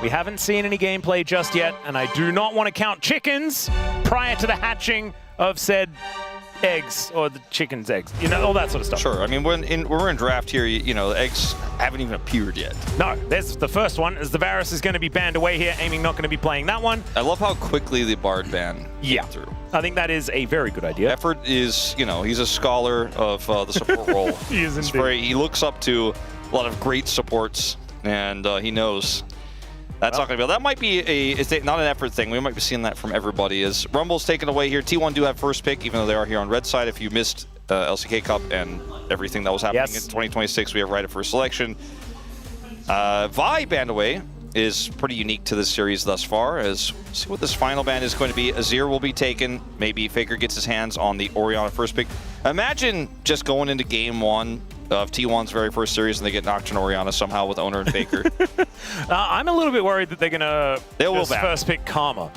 We haven't seen any gameplay just yet, and I do not want to count chickens prior to the hatching of said eggs, or the chicken's eggs, you know, all that sort of stuff. Sure, I mean, we're in draft here, you know, the eggs haven't even appeared yet. No, there's the first one, as the Varus is going to be banned away here. Aiming not going to be playing that one. I love how quickly the Bard ban came through. I think that is a very good idea. Effort is, you know, he's a scholar of the support role. He is indeed. He looks up to a lot of great supports, and he knows that's not going to be. That might be it's not an effort thing. We might be seeing that from everybody. As Rumble's taken away here, T1 do have first pick, even though they are here on red side. If you missed LCK Cup and everything that was happening in 2026, we have right of first selection. Vi banned away is pretty unique to this series thus far. As see what this final ban is going to be. Azir will be taken. Maybe Faker gets his hands on the Orianna first pick. Imagine just going into game one of T1's very first series and they get Nocturne Orianna somehow with Owner and Faker. I'm a little bit worried that they're going to first pick Karma.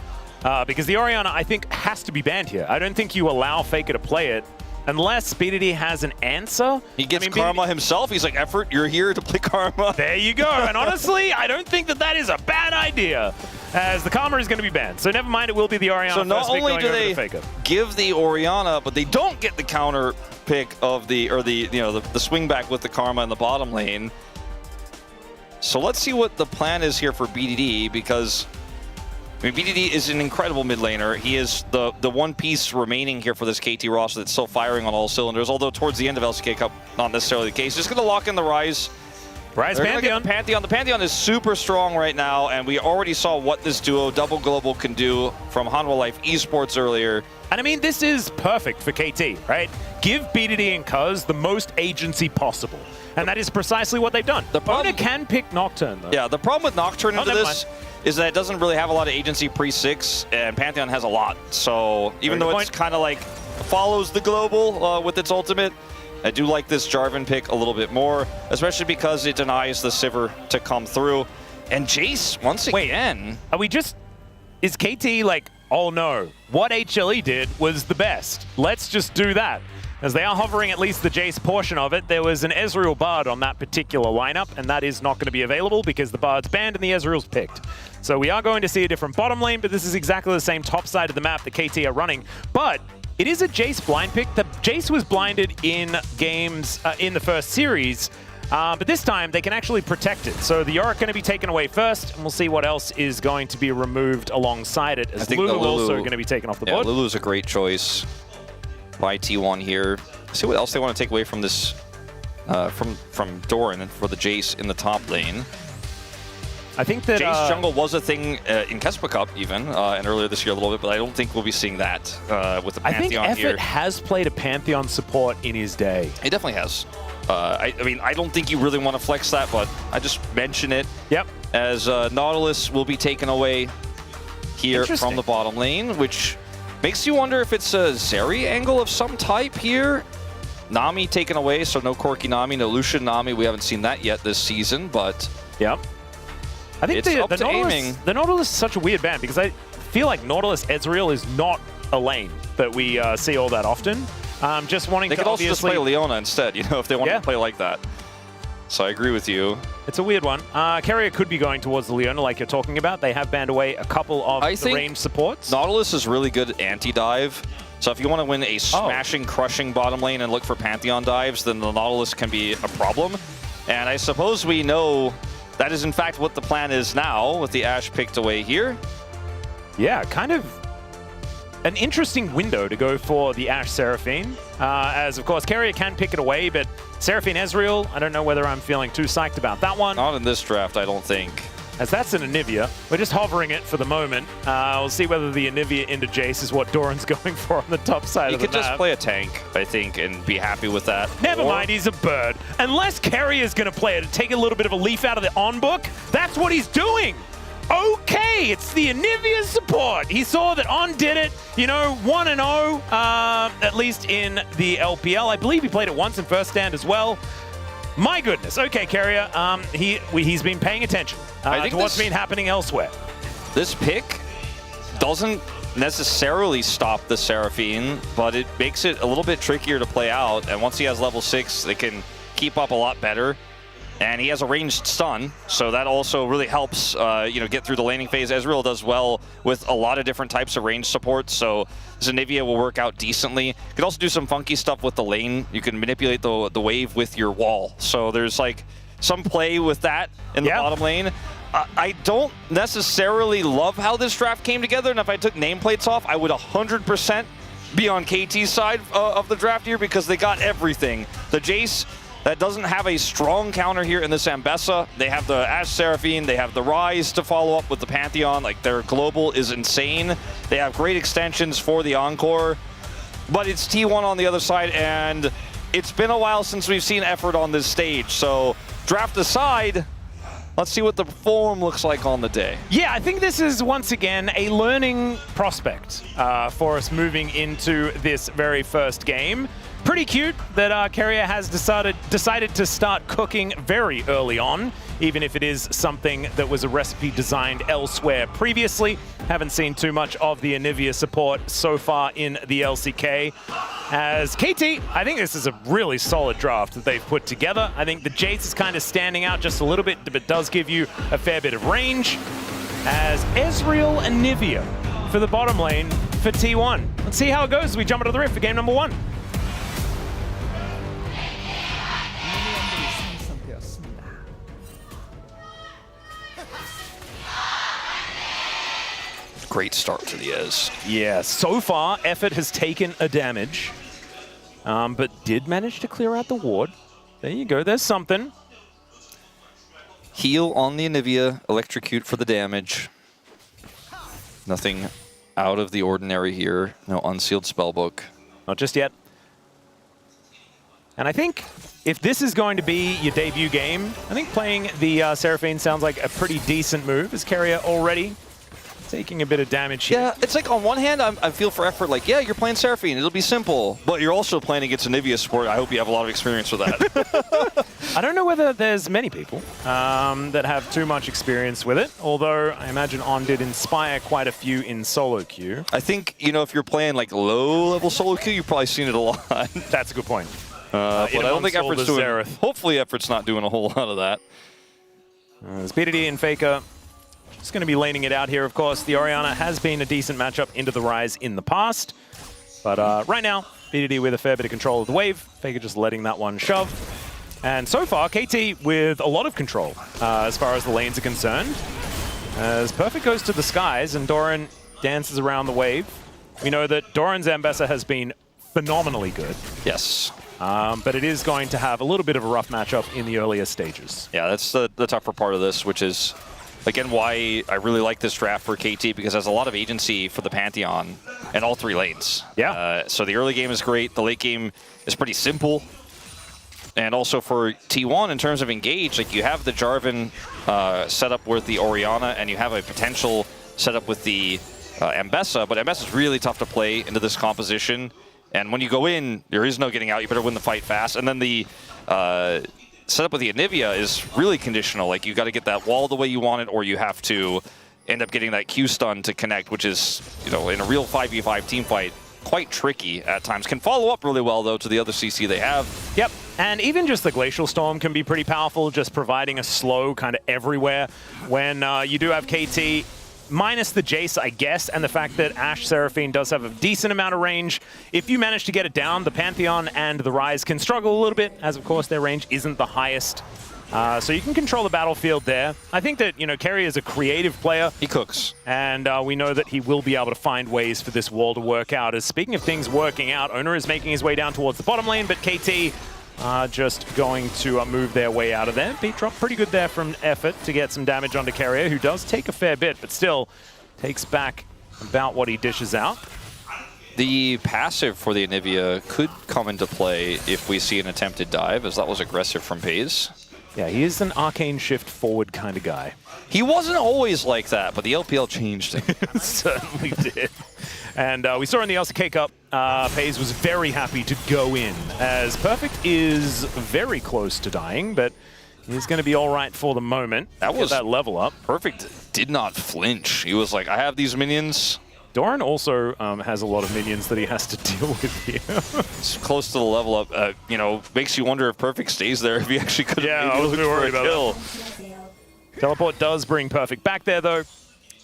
Because the Orianna, I think, has to be banned here. I don't think you allow Faker to play it unless BDD has an answer. He gets Karma himself. He's like, Effort, you're here to play Karma. There you go. And honestly, I don't think that is a bad idea, as the Karma is going to be banned. So never mind, it will be the Orianna. So not only do they give the Orianna, but they don't get the counter pick of the swing back with the Karma in the bottom lane. So let's see what the plan is here for BDD, because I mean, BDD is an incredible mid laner. He is the one piece remaining here for this KT roster that's still firing on all cylinders, although towards the end of LCK Cup, not necessarily the case. Just going to lock in the Ryze. Ryze Pantheon. The Pantheon is super strong right now, and we already saw what this duo, Double Global, can do from Hanwha Life Esports earlier. And I mean, this is perfect for KT, right? Give BDD and Cuz the most agency possible. And that is precisely what they've done. The Owner can pick Nocturne, though. Yeah, the problem with Nocturne into this is that it doesn't really have a lot of agency pre-6, and Pantheon has a lot. So even though it's kind of like follows the Global with its ultimate, I do like this Jarvan pick a little bit more, especially because it denies the Sivir to come through. And Jace, once again... Are we just... Is KT like, oh no, what HLE did was the best. Let's just do that. As they are hovering at least the Jace portion of it. There was an Ezreal Bard on that particular lineup, and that is not going to be available because the Bard's banned and the Ezreal's picked. So we are going to see a different bottom lane, but this is exactly the same top side of the map that KT are running. But it is a Jace blind pick. The Jace was blinded in games in the first series, but this time they can actually protect it. So the Yorick going to be taken away first, and we'll see what else is going to be removed alongside it. As Lulu also going to be taken off the board. Lulu's a great choice by T1 here. See what else they want to take away from this, from Doran for the Jace in the top lane. I think that Jace jungle was a thing in Kespa Cup even, and earlier this year a little bit, but I don't think we'll be seeing that with the Pantheon I think here. Effort has played a Pantheon support in his day. He definitely has. I mean, I don't think you really want to flex that, but I just mention it. Yep. As Nautilus will be taken away here from the bottom lane, which makes you wonder if it's a Zeri angle of some type here. Nami taken away, so no Corki Nami, no Lucian Nami. We haven't seen that yet this season, but yep. I think the Nautilus is such a weird ban because I feel like Nautilus Ezreal is not a lane that we see all that often. Just wanting they to could also just play Leona instead, you know, if they want to play like that. So I agree with you. It's a weird one. Carrier could be going towards the Leona like you're talking about. They have banned away a couple of the range supports. Nautilus is really good anti-dive. So if you want to win a smashing, crushing bottom lane and look for Pantheon dives, then the Nautilus can be a problem. And I suppose we know that is in fact what the plan is now with the Ashe picked away here. Yeah, kind of an interesting window to go for the Ashe Seraphine. As of course, Carrier can pick it away, but Seraphine Ezreal, I don't know whether I'm feeling too psyched about that one. Not in this draft, I don't think. As that's an Anivia. We're just hovering it for the moment. We'll see whether the Anivia into Jace is what Doran's going for on the top side of the map. He could just play a tank, I think, and be happy with that. Never mind, he's a bird. Unless Carrier's going to play it and take a little bit of a leaf out of the on-book, that's what he's doing. Okay, it's the Anivia support. He saw that On did it, you know, 1-0, at least in the LPL. I believe he played it once in first stand as well. My goodness. Okay, Carrier, he's been paying attention to what's been happening elsewhere. This pick doesn't necessarily stop the Seraphine, but it makes it a little bit trickier to play out. And once he has level 6, they can keep up a lot better. And he has a ranged stun, so that also really helps, get through the laning phase. Ezreal does well with a lot of different types of range support, so Zenivia will work out decently. You can also do some funky stuff with the lane. You can manipulate the wave with your wall. So there's like some play with that in the bottom lane. I don't necessarily love how this draft came together, and if I took nameplates off, I would 100% be on KT's side of the draft here because they got everything. The Jace that doesn't have a strong counter here in this Ambessa. They have the Ashe Seraphine, they have the Rise to follow up with the Pantheon. Like, their global is insane. They have great extensions for the Encore, but it's T1 on the other side, and it's been a while since we've seen effort on this stage. So draft aside, let's see what the form looks like on the day. Yeah, I think this is, once again, a learning prospect for us moving into this very first game. Pretty cute that Keria has decided to start cooking very early on, even if it is something that was a recipe designed elsewhere previously. Haven't seen too much of the Anivia support so far in the LCK. As KT, I think this is a really solid draft that they've put together. I think the Jace is kind of standing out just a little bit, but does give you a fair bit of range. As Ezreal and Anivia for the bottom lane for T1. Let's see how it goes as we jump into the Rift for game number 1. Great start to the Ez. Yeah, so far, Effort has taken a damage, but did manage to clear out the ward. There you go, there's something. Heal on the Anivia, electrocute for the damage. Nothing out of the ordinary here. No unsealed spellbook. Not just yet. And I think if this is going to be your debut game, I think playing the Seraphine sounds like a pretty decent move, as Keria already taking a bit of damage here. Yeah, it's like on one hand, I feel for Effort like, yeah, you're playing Seraphine, it'll be simple. But you're also playing against Anivia support. I hope you have a lot of experience with that. I don't know whether there's many people that have too much experience with it, although I imagine On did inspire quite a few in solo queue. I think, if you're playing like low-level solo queue, you've probably seen it a lot. That's a good point. But I don't think Effort's doing... Xerath. Hopefully Effort's not doing a whole lot of that. There's BDD and Faker. Just going to be laning it out here, of course. The Orianna has been a decent matchup into the Rise in the past. But right now, BDD with a fair bit of control of the wave. Faker just letting that one shove. And so far, KT with a lot of control as far as the lanes are concerned. As Perfect goes to the skies and Doran dances around the wave. We know that Doran's Ambessa has been phenomenally good. Yes. But it is going to have a little bit of a rough matchup in the earlier stages. Yeah, that's the tougher part of this, which is, again, why I really like this draft for KT, because it has a lot of agency for the Pantheon in all 3 lanes. Yeah. So the early game is great. The late game is pretty simple. And also for T1, in terms of engage, like you have the Jarvan set up with the Orianna, and you have a potential setup with the Ambessa, but Ambessa is really tough to play into this composition. And when you go in, there is no getting out. You better win the fight fast. And then the setup with the Anivia is really conditional. Like, you got to get that wall the way you want it, or you have to end up getting that Q stun to connect, which is, in a real 5v5 team fight, quite tricky at times. Can follow up really well, though, to the other CC they have. Yep, and even just the Glacial Storm can be pretty powerful, just providing a slow kind of everywhere when you do have KT. Minus the Jace, I guess, and the fact that Ashe Seraphine does have a decent amount of range. If you manage to get it down, the Pantheon and the Rise can struggle a little bit, as of course their range isn't the highest. So you can control the battlefield there. I think that, Keria is a creative player. He cooks. And we know that he will be able to find ways for this wall to work out. As speaking of things working out, Owner is making his way down towards the bottom lane, but KT just going to move their way out of there. Beat drop pretty good there from Effort to get some damage onto Keria, who does take a fair bit, but still takes back about what he dishes out. The passive for the Anivia could come into play if we see an attempted dive, as that was aggressive from Paze. Yeah, he is an arcane shift forward kind of guy. He wasn't always like that, but the LPL changed him. Certainly did. And we saw in the LCK Cup, Paze was very happy to go in, as Perfect is very close to dying, but he's going to be all right for the moment. That was that level up. Perfect did not flinch. He was like, I have these minions. Doran also has a lot of minions that he has to deal with here. It's close to the level up. You know, makes you wonder if Perfect stays there, if he actually could have I was maybe looked for a kill. Teleport does bring Perfect back there, though.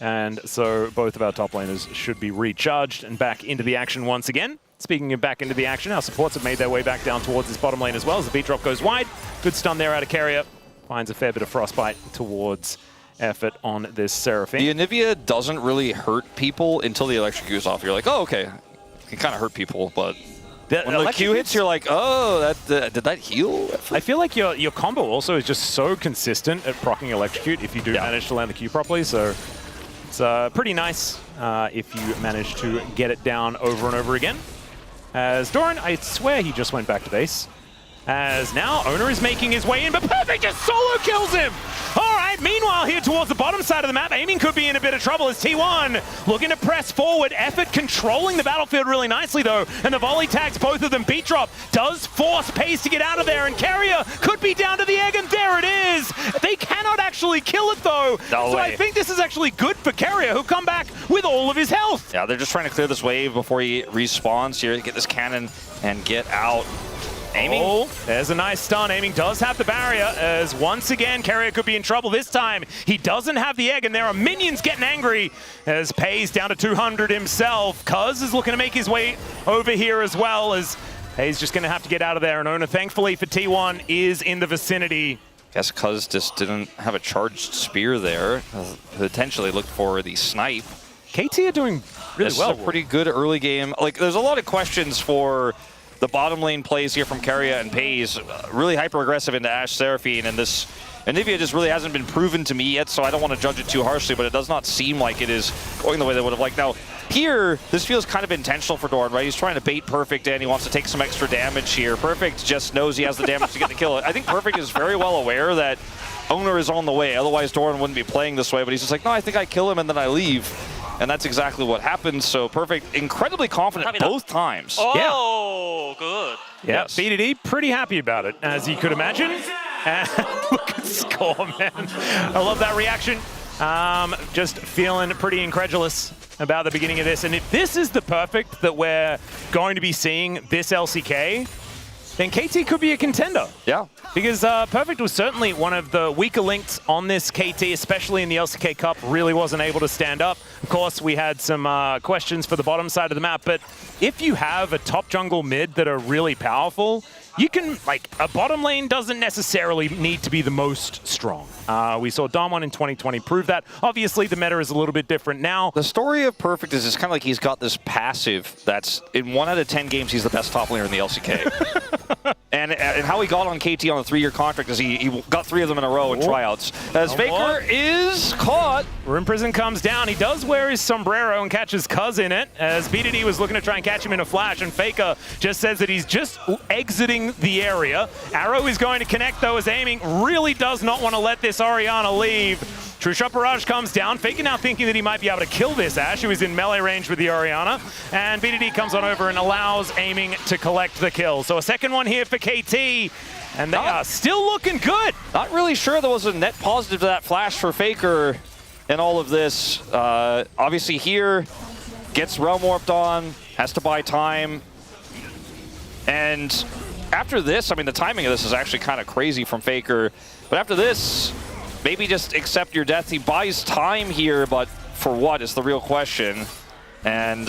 And so both of our top laners should be recharged and back into the action once again. Speaking of back into the action, our supports have made their way back down towards this bottom lane as well as the beat drop goes wide. Good stun there out of Carrier. Finds a fair bit of frostbite towards effort on this Seraphine. The Anivia doesn't really hurt people until the electric goes off. You're like, oh, okay. It can kind of hurt people, but when the Q hits, you're like, oh, did that heal? I feel like your combo also is just so consistent at proccing electrocute if you do manage to land the Q properly. So it's pretty nice if you manage to get it down over and over again. As Doran, I swear he just went back to base. As now, Owner is making his way in, but Perfect just solo kills him! Alright, meanwhile here towards the bottom side of the map, Aiming could be in a bit of trouble as T1 looking to press forward. Effort controlling the battlefield really nicely though, and the volley tags both of them. Beat drop does force Pace to get out of there, and Carrier could be down to the egg, and there it is! They cannot actually kill it though! So I think this is actually good for Carrier, who come back with all of his health! Yeah, they're just trying to clear this wave before he respawns here, get this cannon and get out. Aiming. Oh, there's a nice stun. Aiming does have the barrier, as once again, Carrier could be in trouble this time. He doesn't have the egg, and there are minions getting angry as Pays down to 200 himself. Cuz is looking to make his way over here as well, as Pays just going to have to get out of there. And Owner, thankfully for T1, is in the vicinity. Guess Cuz just didn't have a charged spear there. Potentially looked for the snipe. KT are doing really well. This is a pretty good early game. Like, there's a lot of questions for the bottom lane plays here from Carrier and Pays, really hyper-aggressive into Ashe Seraphine, and this Anivia just really hasn't been proven to me yet, so I don't want to judge it too harshly, but it does not seem like it is going the way they would have liked. Now, here, this feels kind of intentional for Doran, right? He's trying to bait Perfect in, he wants to take some extra damage here. Perfect just knows he has the damage to get the kill. I think Perfect is very well aware that Owner is on the way, otherwise Doran wouldn't be playing this way, but he's just like, no, I think I kill him and then I leave. And that's exactly what happens. So Perfect, incredibly confident both times. Oh, good. Yeah, yes. VOD pretty happy about it, as you could imagine. And look at score, man. I love that reaction. Just feeling pretty incredulous about the beginning of this. And if this is the Perfect that we're going to be seeing this LCK, then KT could be a contender. Yeah. Because Perfect was certainly one of the weaker links on this KT, especially in the LCK Cup, really wasn't able to stand up. Of course, we had some questions for the bottom side of the map, but if you have a top jungle mid that are really powerful, you can, like, a bottom lane doesn't necessarily need to be the most strong. We saw Damwon in 2020 prove that. Obviously, the meta is a little bit different now. The story of Perfect is it's kind of like he's got this passive that's, in 1 out of 10 games, he's the best top laner in the LCK. and how he got on KT on a 3-year contract is he got 3 of them in a row in tryouts. As Faker is caught. Room Prison comes down. He does wear his sombrero and catches Cuz in it, as BDD was looking to try and catch him in a flash, and Faker just says that he's just exiting the area. Arrow is going to connect, though, as Aiming really does not want to let this Orianna leave. True Shot Barrage comes down. Faker now thinking that he might be able to kill this Ashe, who is in melee range with the Orianna. And BDD comes on over and allows Aiming to collect the kill. So a second one here for KT, and they are still looking good. Not really sure there was a net positive to that flash for Faker in all of this. Obviously here, gets Realm Warped on, has to buy time. And after this, I mean, the timing of this is actually kind of crazy from Faker. But after this, maybe just accept your death. He buys time here, but for what is the real question. And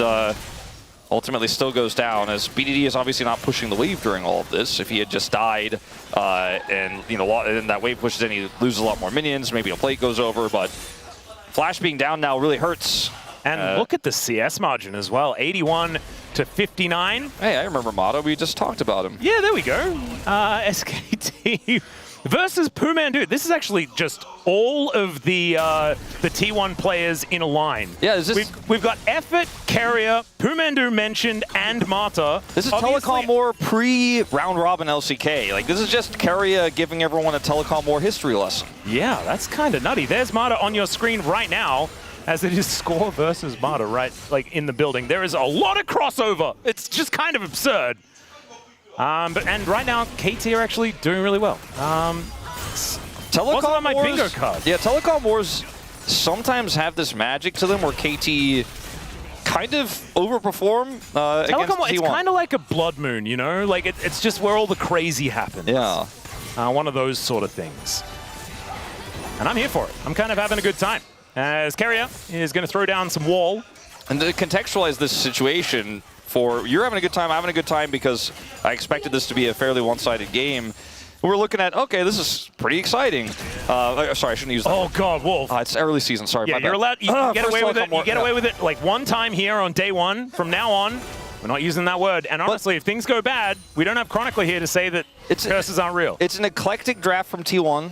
ultimately still goes down, as BDD is obviously not pushing the wave during all of this. If he had just died and, you know, and that wave pushes in, he loses a lot more minions. Maybe a plate goes over, but Flash being down now really hurts. And look at the CS margin as well, 81 to 59. Hey, I remember Motto. We just talked about him. Yeah, there we go. SKT versus Pumandu. This is actually just all of the T1 players in a line. Yeah, is this... We've got Effort, Carrier, Pumandu mentioned, and Mata. This is Telecom War pre-round robin LCK. Like, this is just Carrier giving everyone a Telecom War history lesson. Yeah, that's kind of nutty. There's Mata on your screen right now, as it is Score versus Mata right, like, in the building. There is a lot of crossover. It's just kind of absurd. And right now, KT are actually doing really well. Telecom on my Wars, bingo card. Yeah, Telecom Wars sometimes have this magic to them where KT kind of overperform against T1. It's kind of like a blood moon, you know? Like, it's just where all the crazy happens. Yeah. One of those sort of things. And I'm here for it. I'm kind of having a good time. As Carrier is going to throw down some wall. And to contextualize this situation, you're having a good time, I'm having a good time, because I expected this to be a fairly one-sided game. We're looking at, okay, this is pretty exciting. Sorry, I shouldn't use that. Oh God, Wolf. It's early season. Sorry, yeah, my bad. you're allowed. You get away with it. You get away with it like one time here on day one. From now on, we're not using that word. And honestly, if things go bad, we don't have Chronicler here to say that curses aren't real. It's an eclectic draft from T1.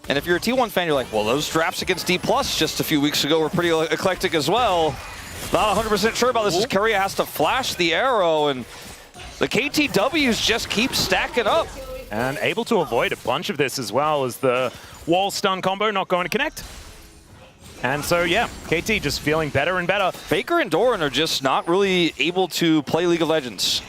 And if you're a T1 fan, you're like, well, those drafts against D+ just a few weeks ago were pretty eclectic as well. Not 100% sure about this. As Carrier has to flash the arrow, and the KTWs just keep stacking up. And able to avoid a bunch of this as well, as the wall stun combo not going to connect. And so, yeah, KT just feeling better and better. Faker and Doran are just not really able to play League of Legends.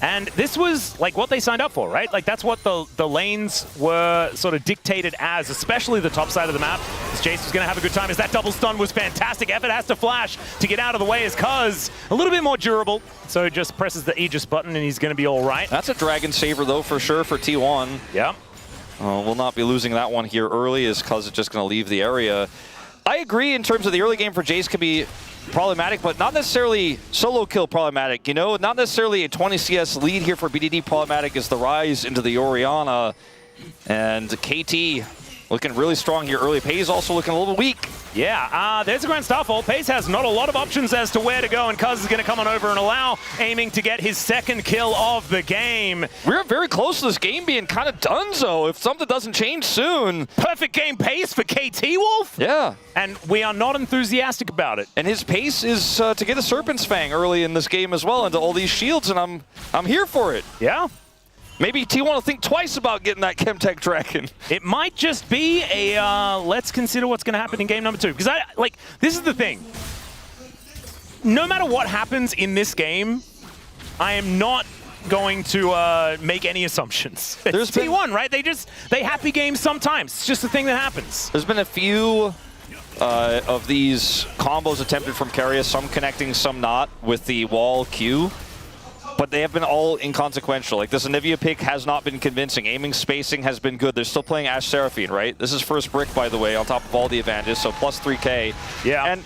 And this was like what they signed up for, right? Like that's what the lanes were sort of dictated as, especially the top side of the map. As Jace was going to have a good time, as that double stun was fantastic. Effort has to flash to get out of the way, as Cuz a little bit more durable. So just presses the Aegis button and he's going to be all right. That's a Dragon Saver though, for sure, for T1. Yeah. We'll not be losing that one here early, as Cuz is just going to leave the area. I agree in terms of the early game for Jace can be problematic, but not necessarily solo kill problematic, you know? Not necessarily a 20 CS lead here for BDD problematic, is the rise into the Orianna. And KT looking really strong here early. Pays also looking a little weak. Yeah, there's a Grand Starfall. Pace has not a lot of options as to where to go, and Cuz is going to come on over and allow, aiming to get his second kill of the game. We're very close to this game being kind of donezo if something doesn't change soon. Perfect game pace for KT, Wolf. Yeah. And we are not enthusiastic about it. And his pace is to get a Serpent's Fang early in this game as well into all these shields, and I'm here for it. Yeah. Maybe T1 will think twice about getting that Chemtech Dragon. It might just be a let's consider what's going to happen in game number 2. Because this is the thing. No matter what happens in this game, I am not going to make any assumptions. It's T1, right? They happy games sometimes. It's just a thing that happens. There's been a few of these combos attempted from Carrier, some connecting, some not, with the wall Q. But they have been all inconsequential. Like this Anivia pick has not been convincing. Aiming spacing has been good. They're still playing Ashe Seraphine, right? This is first brick, by the way, on top of all the advantages, so plus 3K. Yeah. And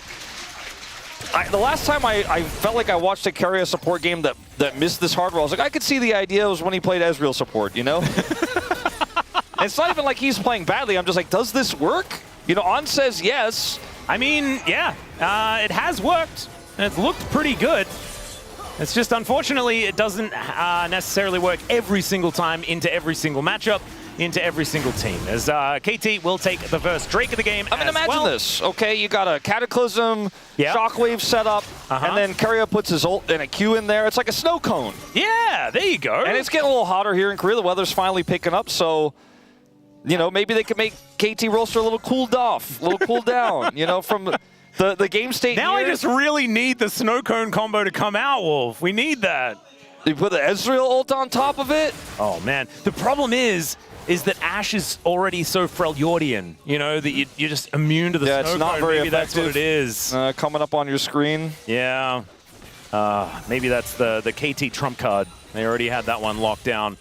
the last time I felt like I watched a Carrier support game that missed this hardware, I was like, I could see the idea was when he played Ezreal support, you know? It's not even like he's playing badly. I'm just like, does this work? You know, On says yes. I mean, yeah, it has worked. And it's looked pretty good. It's just, unfortunately, it doesn't necessarily work every single time into every single matchup, into every single team. As KT will take the first Drake of the game. I mean, imagine this, okay? You got a Cataclysm, Shockwave set up, and then Carrier puts his ult and a Q in there. It's like a snow cone. Yeah, there you go. And it's getting a little hotter here in Korea. The weather's finally picking up, so, you know, maybe they can make KT roster a little cooled off, a little cooled down, you know, from the game state. Now here. I just really need the snow cone combo to come out, Wolf. We need that. You put the Ezreal ult on top of it? Oh, man. The problem is that Ashe is already so Freljordian, you know, that you're just immune to the snow it's cone. not very maybe effective. That's what it is. Coming up on your screen. Yeah. Maybe that's the KT trump card. They already had that one locked down.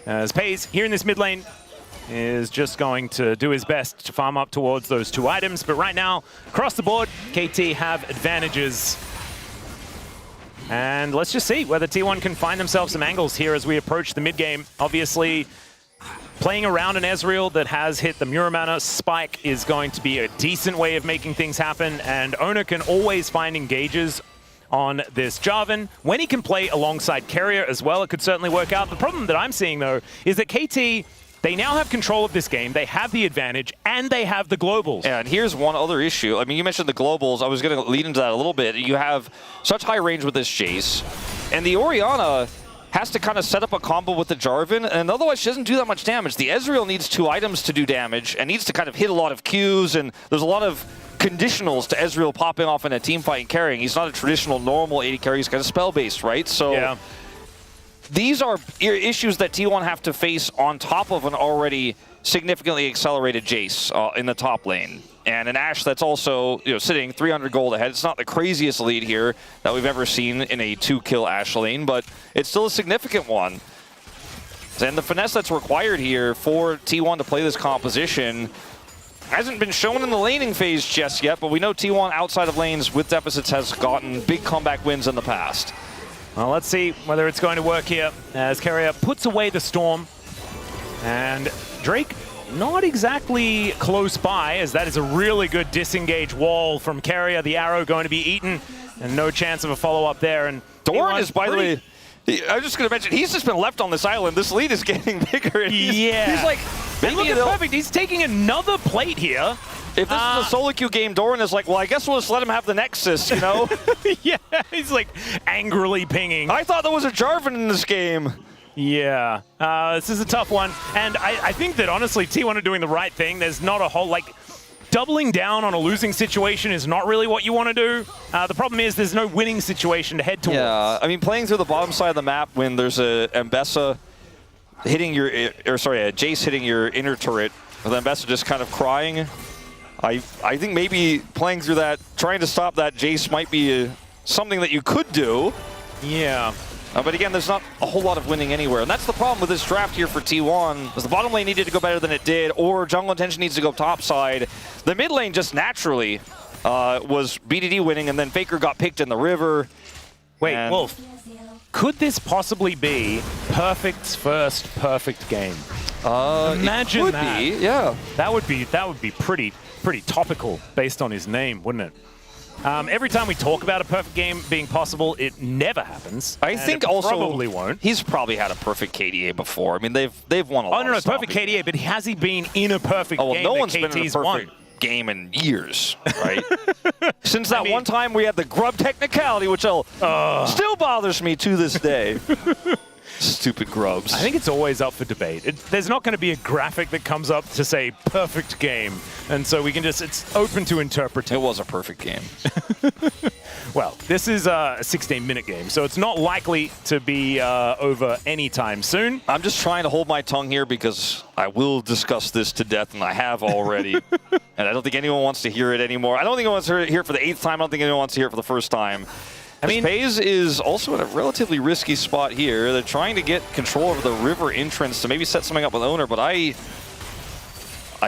As Pays, here in this mid lane, is just going to do his best to farm up towards those 2 items. But right now, across the board, KT have advantages. And let's just see whether T1 can find themselves some angles here as we approach the mid game. Obviously, playing around an Ezreal that has hit the Muramana spike is going to be a decent way of making things happen. And Owner can always find engages on this Jarvan. When he can play alongside Carrier as well, it could certainly work out. The problem that I'm seeing, though, is that KT, they now have control of this game, they have the advantage, and they have the globals. Yeah, and here's one other issue. I mean, you mentioned the globals. I was going to lead into that a little bit. You have such high range with this Jace, and the Orianna has to kind of set up a combo with the Jarvan, and otherwise she doesn't do that much damage. The Ezreal needs 2 items to do damage, and needs to kind of hit a lot of Qs, and there's a lot of conditionals to Ezreal popping off in a team fight and carrying. He's not a traditional normal AD carry, he's kind of spell-based, right? So. Yeah. These are issues that T1 have to face on top of an already significantly accelerated Jace in the top lane. and an Ashe that's also sitting 300 gold ahead. It's not the craziest lead here that we've ever seen in a 2-kill Ashe lane, but it's still a significant one. And the finesse that's required here for T1 to play this composition hasn't been shown in the laning phase just yet, but we know T1 outside of lanes with deficits has gotten big comeback wins in the past. Well, let's see whether it's going to work here as Keria puts away the Storm. And Drake not exactly close by, as that is a really good disengage wall from Keria. The arrow going to be eaten, and no chance of a follow-up there. And Doran is, by the way, I was just going to mention, he's just been left on this island. This lead is getting bigger. And he's like, and look at Perfect. He's taking another plate here. If this is a solo queue game, Doran is like, well, I guess we'll just let him have the Nexus, you know? Yeah, he's like angrily pinging. I thought there was a Jarvan in this game. Yeah, this is a tough one. And I think that, honestly, T1 are doing the right thing. There's not a whole, doubling down on a losing situation is not really what you want to do. The problem is there's no winning situation to head towards. Yeah, I mean, playing through the bottom side of the map when there's a Mbessa hitting your, a Jace hitting your inner turret, with Mbessa just kind of crying. I think maybe playing through that, trying to stop that Jace might be something that you could do. Yeah. But again, there's not a whole lot of winning anywhere. And that's the problem with this draft here for T1, because the bottom lane needed to go better than it did, or jungle intention needs to go top side. The mid lane just naturally was BDD winning, and then Faker got picked in the river. Wait, Wolf, could this possibly be Perfect's first perfect game? Imagine that. Be, yeah. That would be pretty topical based on his name, wouldn't it? Every time we talk about a perfect game being possible, it never happens. I think also probably won't. He's probably had a perfect KDA before. I mean, they've won a lot. Oh no, perfect KDA, but has he been in a perfect game? No one's that been in a perfect game in years, right? Since that one time we had the grub technicality, which still bothers me to this day. Stupid grubs. I think it's always up for debate. There's not going to be a graphic that comes up to say perfect game, and so we can just, it's open to interpretation. It was a perfect game. Well, this is a 16-minute game, so it's not likely to be over anytime soon. I'm just trying to hold my tongue here because I will discuss this to death, and I have already. And I don't think anyone wants to hear it anymore. I don't think anyone wants to hear it for the 8th time. I don't think anyone wants to hear it for the first time. I mean, FaZe is also in a relatively risky spot here. They're trying to get control over the river entrance to maybe set something up with Owner, but I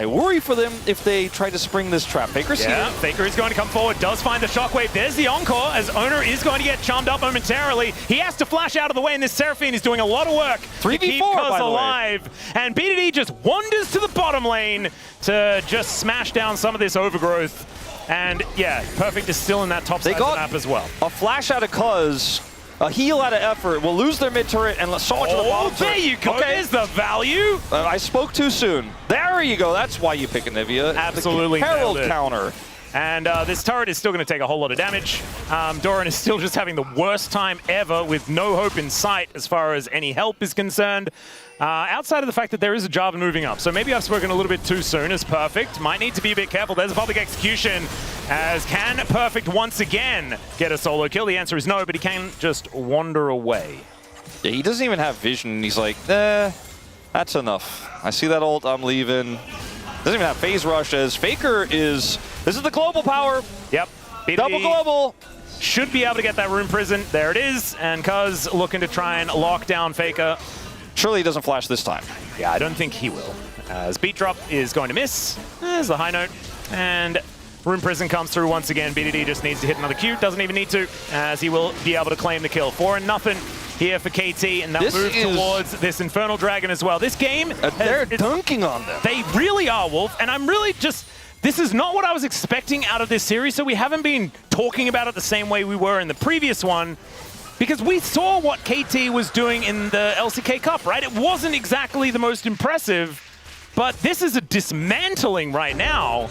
worry for them if they try to spring this trap. Faker's here. Faker is going to come forward, does find the shockwave. There's the encore, as Owner is going to get chummed up momentarily. He has to flash out of the way, and this Seraphine is doing a lot of work 3v4, to keep Cuz alive. And BDD just wanders to the bottom lane to just smash down some of this overgrowth. And yeah, Perfect is still in that top side of the map as well. A flash out of Cuz, a heal out of effort, will lose their mid turret and so much of the bottom turret. There you go, there's the value. I spoke too soon. There you go, that's why you pick Anivia. Absolutely. Herald counter. And this turret is still going to take a whole lot of damage. Doran is still just having the worst time ever with no hope in sight as far as any help is concerned. Outside of the fact that there is a Jarvan moving up. So maybe I've spoken a little bit too soon as Perfect. Might need to be a bit careful. There's a public execution. As can Perfect once again get a solo kill? The answer is no, but he can just wander away. Yeah, he doesn't even have vision. He's like, that's enough. I see that ult, I'm leaving. Doesn't even have phase rush as Faker is, this is the global power. Yep. Double global. Should be able to get that Rune Prison. There it is. And Cuz looking to try and lock down Faker. Surely he doesn't flash this time. Yeah, I don't think he will. As Beat Drop is going to miss. There's the high note. And Rune Prison comes through once again. BDD just needs to hit another Q. Doesn't even need to, as he will be able to claim the kill. 4-0 here for KT, and they'll move towards this Infernal Dragon as well. This game... they're dunking on them. They really are, Wolf. And I'm really just... This is not what I was expecting out of this series, so we haven't been talking about it the same way we were in the previous one. Because we saw what KT was doing in the LCK Cup, right? It wasn't exactly the most impressive, but this is a dismantling right now.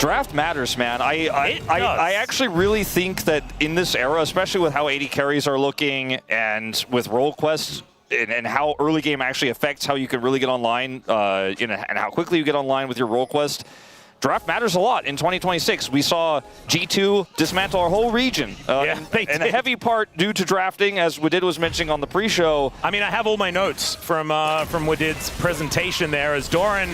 Draft matters, man. I actually really think that in this era, especially with how AD carries are looking and with role quests and how early game actually affects how you can really get online and how quickly you get online with your role quest, draft matters a lot in 2026. We saw G2 dismantle our whole region. And a heavy part due to drafting, as Wadid was mentioning on the pre-show. I mean, I have all my notes from Wadid's presentation there as Doran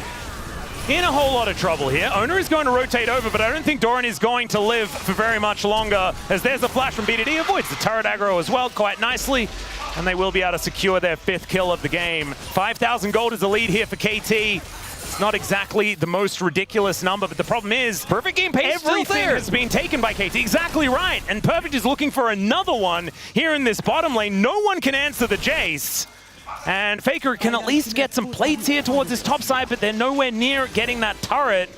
in a whole lot of trouble here. Owner is going to rotate over, but I don't think Doran is going to live for very much longer, as there's a flash from BDD, avoids the turret aggro as well quite nicely, and they will be able to secure their 5th kill of the game. 5,000 gold is the lead here for KT. It's not exactly the most ridiculous number, but the problem is Perfect game pace still everything there. has been taken by KT. Exactly right, and Perfect is looking for another one here in this bottom lane. No one can answer the Jace. And Faker can at least get some plates here towards his top side, but they're nowhere near getting that turret.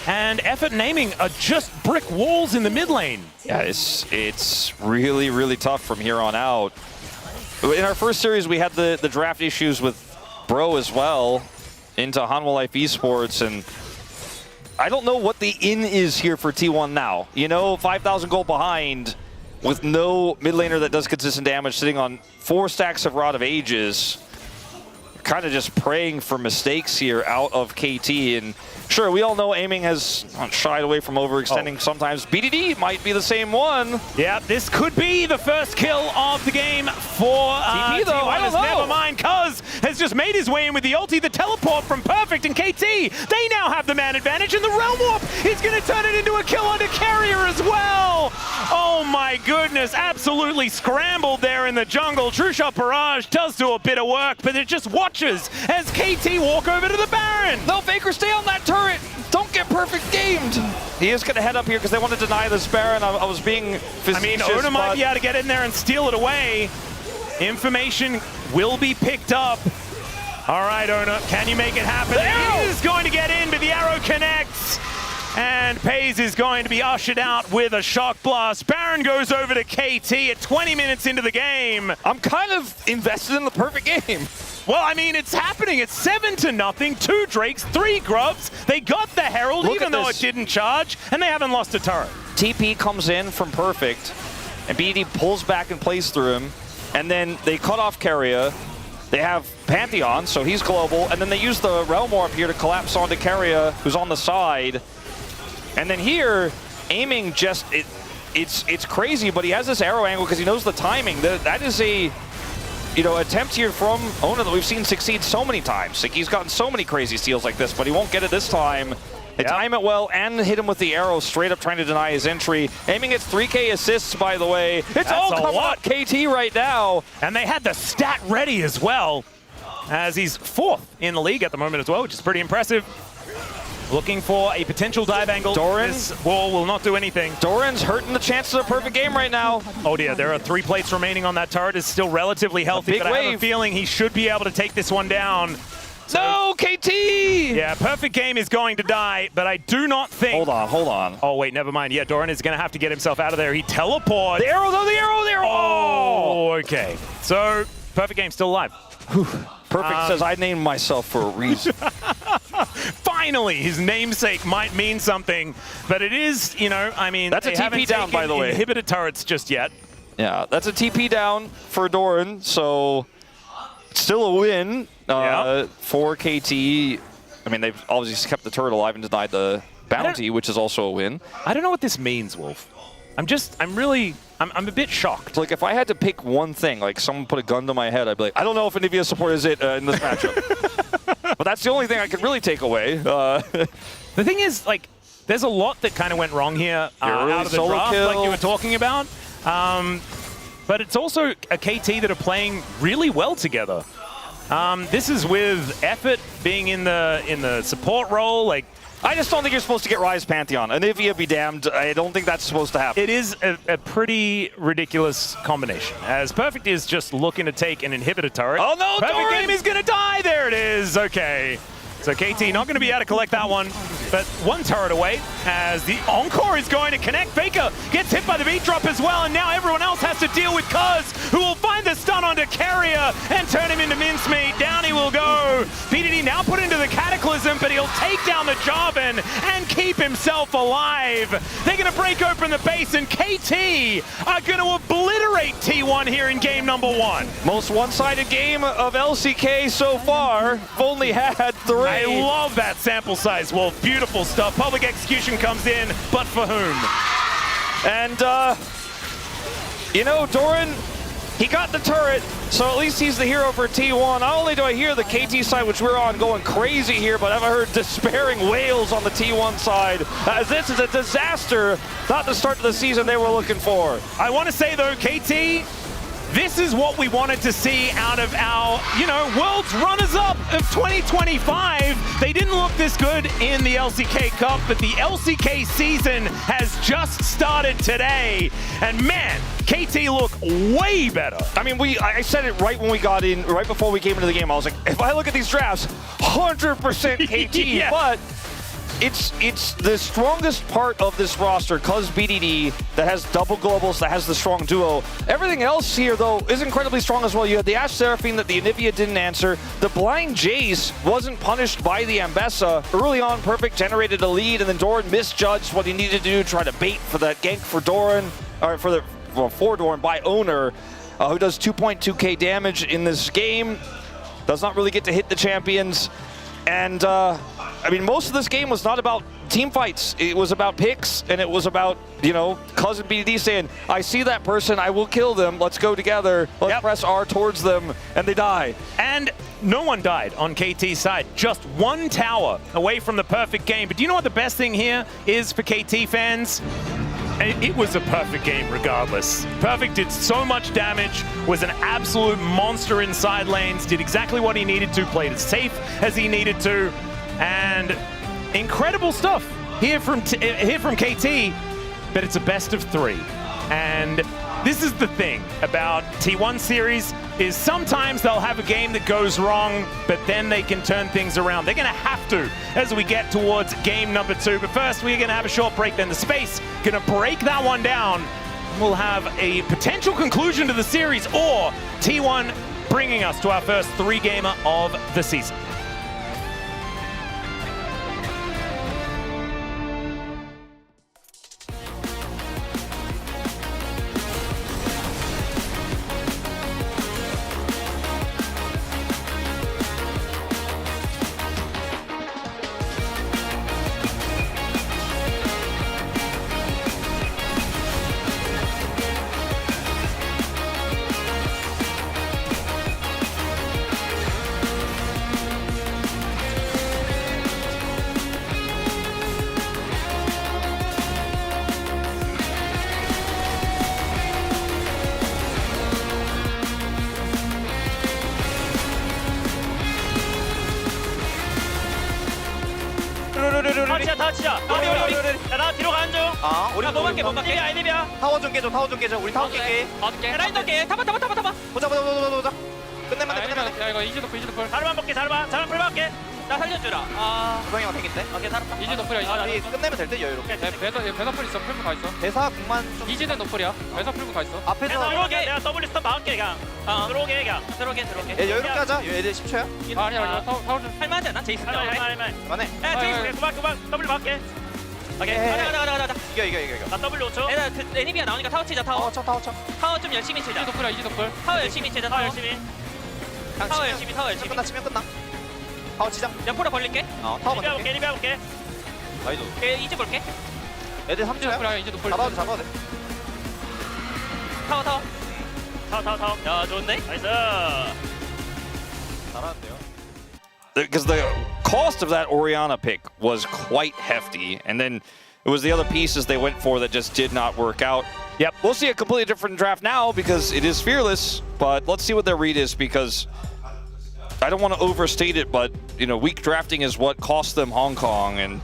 And Effort and Aiming are just brick walls in the mid lane. Yeah, it's really, really tough from here on out. In our first series, we had the draft issues with Bro as well into Hanwha Life Esports, and I don't know what the in is here for T1 now. You know, 5,000 gold behind with no mid laner that does consistent damage, sitting on 4 stacks of Rod of Ages. Kind of just praying for mistakes here out of KT. And sure, we all know Aiming has shied away from overextending sometimes. BDD might be the same one. Yeah, this could be the first kill of the game for TP though, T1. I don't know. Never mind, Cuz has just made his way in with the ulti, the teleport from Perfect and KT. They now have the man advantage, and the Realm Warp is going to turn it into a kill onto Carrier as well. Oh my goodness, absolutely scrambled there in the jungle. True Shot Barrage does do a bit of work, but it just watches as KT walk over to the Baron. No, Faker, stay on that turret. Don't get Perfect gamed. He is going to head up here because they want to deny this Baron. I was being facetious. I mean, Oda might be able to get in there and steal it away. Information will be picked up. All right, Ona, can you make it happen? He is going to get in, but the arrow connects. And Pays is going to be ushered out with a shock blast. Baron goes over to KT at 20 minutes into the game. I'm kind of invested in the Perfect game. Well, I mean, it's happening. It's 7-0, 2 Drakes, 3 Grubs. They got the Herald, Look even at though this. it didn't charge, and they haven't lost a turret. TP comes in from Perfect, and BD pulls back and plays through him, and then they cut off Carrier. They have Pantheon, so he's global, and then they use the Realm Warp here to collapse onto Carrier, who's on the side. And then here, Aiming just, it's crazy, but he has this arrow angle because he knows the timing. That is a, attempt here from Ona that we've seen succeed so many times. Like, he's gotten so many crazy steals like this, but he won't get it this time. They time it well and hit him with the arrow, straight up trying to deny his entry. Aiming gets 3K assists, by the way. It's That's all a coming lot. up KT right now. And they had the stat ready as well, as he's 4th in the league at the moment as well, which is pretty impressive. Looking for a potential dive angle. Doran. This wall will not do anything. Doran's hurting the chances of a perfect game right now. Oh dear, there are 3 plates remaining on that turret. It's still relatively healthy, but I have a feeling he should be able to take this one down. No, KT! Yeah, perfect game is going to die, but I do not think... Hold on. Oh wait, never mind. Yeah, Doran is going to have to get himself out of there. He teleports. The arrow, though, the arrow, the arrow! Oh, okay. So, perfect game still alive. Perfect says, I named myself for a reason. Finally, his namesake might mean something, but it is, I mean... That's a TP down, by the way. Inhibitor turrets just yet. Yeah, that's a TP down for Doran, so still a win for KT. I mean, they've obviously kept the turret alive and denied the bounty, which is also a win. I don't know what this means, Wolf. I'm a bit shocked. Like, if I had to pick one thing, like someone put a gun to my head, I'd be like, I don't know if Anivia support is it in this matchup. But that's the only thing I could really take away. The thing is, like, there's a lot that kind of went wrong here out of the draft, like you were talking about. But it's also a KT that are playing really well together. This is with Effort being in the support role. Like, I just don't think you're supposed to get Rise Pantheon. Anivia be damned. I don't think that's supposed to happen. It is a pretty ridiculous combination, as Perfect is just looking to take an inhibitor turret. Oh no, Perfect Doran! game is going to die. There it is. Okay. So KT not going to be able to collect that one, but 1 turret away as the Encore is going to connect. Faker gets hit by the beat drop as well, and now everyone else has to deal with Cuz, who will find the stun onto Carrier and turn him into mincemeat. Down he will go. BDD now put into the Cataclysm, but he'll take down the Jarvan and keep himself alive. They're going to break open the base, and KT are going to obliterate T1 here in game number 1. Most one-sided game of LCK so far. We've only had 3. I love that sample size, Wolf. Beautiful stuff. Public execution comes in, but for whom? And, Doran He got the turret, so at least he's the hero for T1. Not only do I hear the KT side, which we're on, going crazy here, but I've heard despairing wails on the T1 side, as this is a disaster, not the start to the season they were looking for. I want to say, though, KT, this is what we wanted to see out of our, world's runners-up of 2025. They didn't look this good in the LCK Cup, but the LCK season has just started today. And man, KT look way better. I mean, I said it right when we got in, right before we came into the game. I was like, if I look at these drafts, 100% KT, Yeah. but it's the strongest part of this roster, cause BDD, that has double globals, that has the strong duo. Everything else here, though, is incredibly strong as well. You had the Ashe Seraphine that the Anivia didn't answer. The blind Jace wasn't punished by the Ambessa. Early on, Perfect generated a lead, and then Doran misjudged what he needed to do, try to bait for that gank for Doran, or for Doran by Owner, who does 2.2k damage in this game. Does not really get to hit the champions. And, I mean, most of this game was not about team fights. It was about picks, and it was about, cousin BDD saying, I see that person, I will kill them, let's go together, let's press R towards them, and they die. And no one died on KT's side. Just one tower away from the perfect game. But do you know what the best thing here is for KT fans? It was a perfect game regardless. Perfect did so much damage, was an absolute monster in side lanes, did exactly what he needed to, played as safe as he needed to, and incredible stuff here from KT, but it's a best of 3. And this is the thing about T1 series, is sometimes they'll have a game that goes wrong, but then they can turn things around. They're going to have to as we get towards game number 2. But first, we're going to have a short break, then the space. Going to break that one down. We'll have a potential conclusion to the series, or T1 bringing us to our first 3-gamer of the season. 타치자. 우리. 야, 나 뒤로 가는 중. 우리 못 맞게 못 맞게. 아이디비야. 타워 좀 깨줘, 타워 좀 깨줘. 우리 타워 깨게. 라인 넣게. 타봐. 보자. 끝내면 돼. 야, 이거 이지도 풀. 자르만 볼게. 자르만 풀 볼게. 나 살려주라. 구성이가 팽인데. 오케이, 살았다. 이지 노플이야. 우리 끝내면 될 듯 여유롭게. 배사 풀 있어. 풀고 가 있어. 대사 국만 좀. 이지는 노플이야. 배사 풀고 가 있어. 앞에서. 들어오게. 내가 W 스톱 막을게 그냥. 들어오게. 얘 여유롭게 하자. 얘들 10초야. 아니야. 타워 좀. 할만하지 않나? 제이스 할 그만해. 야, 제이스 그만. W 막게. 오케이. 가자. 이겨. 나 W 5초. 얘들아, 애니비아 나오니까 타워 치자. 타워 좀 열심히 치자. 이지 노플이야. 이지 노플. 타워 열심히 치자. 타워 열심히. 치면 끝나. 타워 치자. 옆으로 벌릴게. 타워 먼저. 리비아 볼게. 나이도. 이제 볼게. 애들 이지 3초야. 노플이야. 이지 노플. 잡아도 돼. 타워. 야, 좋은데? 나이스. 잘하는데요. Because the cost of that Orianna pick was quite hefty, and then it was the other pieces they went for that just did not work out. Yep, we'll see a completely different draft now because it is Fearless, but let's see what their read is, because I don't want to overstate it, but weak drafting is what cost them Hong Kong, and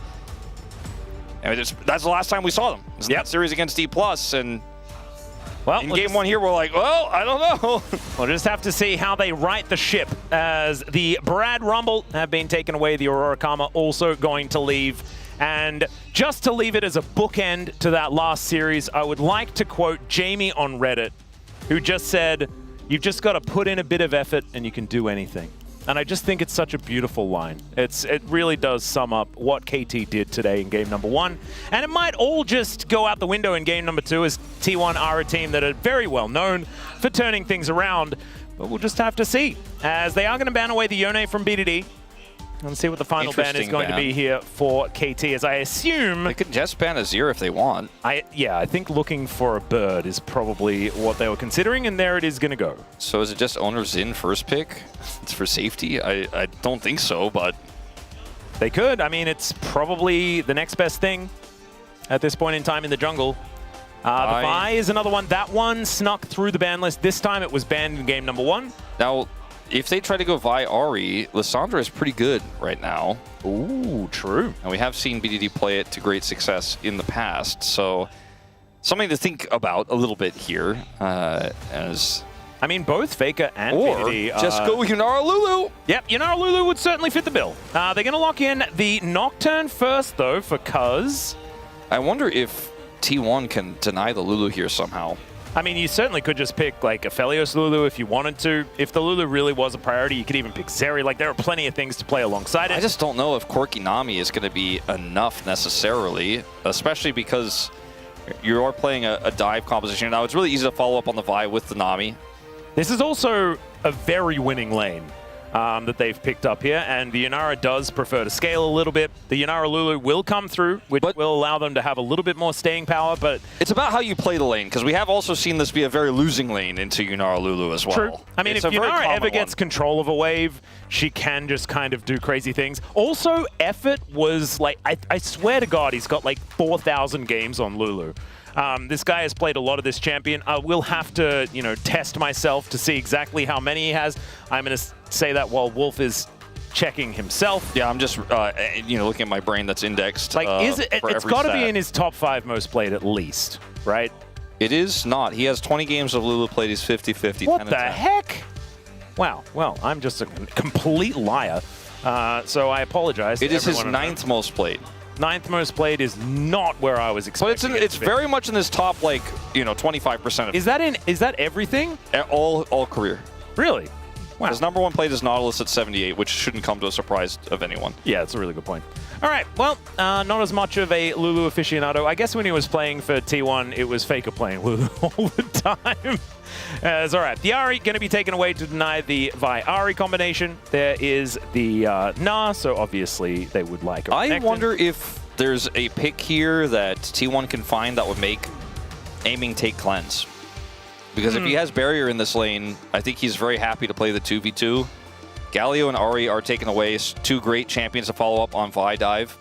that's the last time we saw them. It's that series against D+, and well, in game 1 here, we're like, well, I don't know. We'll just have to see how they right the ship, as the Brad Rumble have been taken away, the Aurora Karma also going to leave. And just to leave it as a bookend to that last series, I would like to quote Jamie on Reddit, who just said, "You've just got to put in a bit of effort and you can do anything." And I just think it's such a beautiful line. It really does sum up what KT did today in game number 1. And it might all just go out the window in game number 2, as T1 are a team that are very well known for turning things around. But we'll just have to see, as they are going to ban away the Yone from BDD. Let's see what the final ban is Interesting going to ban. be here for KT, as I assume... They could just ban Azir if they want. I think looking for a bird is probably what they were considering, and there it is going to go. So is it just owner Xin first pick? It's for safety? I don't think so, but... They could. I mean, it's probably the next best thing at this point in time in the jungle. The Vi is another one. That one snuck through the ban list. This time it was banned in game number 1. Now, if they try to go Vi Ahri, Lissandra is pretty good right now. Ooh, true. And we have seen BDD play it to great success in the past, so something to think about a little bit here. As I mean, both Faker and or BDD, just go Yunara Lulu. Yep, Yunara Lulu would certainly fit the bill. They're going to lock in the Nocturne first, though, for Cuz. I wonder if T1 can deny the Lulu here somehow. I mean, you certainly could just pick, like, a Felios Lulu if you wanted to. If the Lulu really was a priority, you could even pick Zeri. Like, there are plenty of things to play alongside it. I just don't know if Corki Nami is going to be enough necessarily, especially because you are playing a dive composition. Now, it's really easy to follow up on the Vi with the Nami. This is also a very winning lane that they've picked up here, and the Yunara does prefer to scale a little bit. The Yunara Lulu will come through, which will allow them to have a little bit more staying power, but... It's about how you play the lane, because we have also seen this be a very losing lane into Yunara Lulu as well. True. I mean, It's if a very Yunara common ever gets one. control of a wave, she can just kind of do crazy things. Also, Effort was like, I swear to God, he's got like 4,000 games on Lulu. This guy has played a lot of this champion. I will have to, you know, test myself to see exactly how many he has. I'm going to say that while Wolf is checking himself. Yeah, I'm just, looking at my brain that's indexed. Like, it's got to be in his... his top 5 most played at least, right? It is not. He has 20 games of Lulu played. He's 50-50. What the heck? Wow. Well, I'm just a complete liar. So I apologize. It is his everyone at home. 9th most played. 9th most played is not where I was expecting. But it's very much in his top, 25% of Is that everything? all career. Really? Wow. His number 1 played is Nautilus at 78, which shouldn't come to a surprise of anyone. Yeah, that's a really good point. All right, well, not as much of a Lulu aficionado. I guess when he was playing for T1, it was Faker playing Lulu all the time. It's all right. The Ahri going to be taken away to deny the Vi Ahri combination. There is the Na, so obviously they would like a I Renekton. wonder if there's a pick here that T1 can find that would make aiming take cleanse. Because if he has barrier in this lane, I think he's very happy to play the 2v2. Galio and Ahri are taken away. 2 great champions to follow up on Vi dive.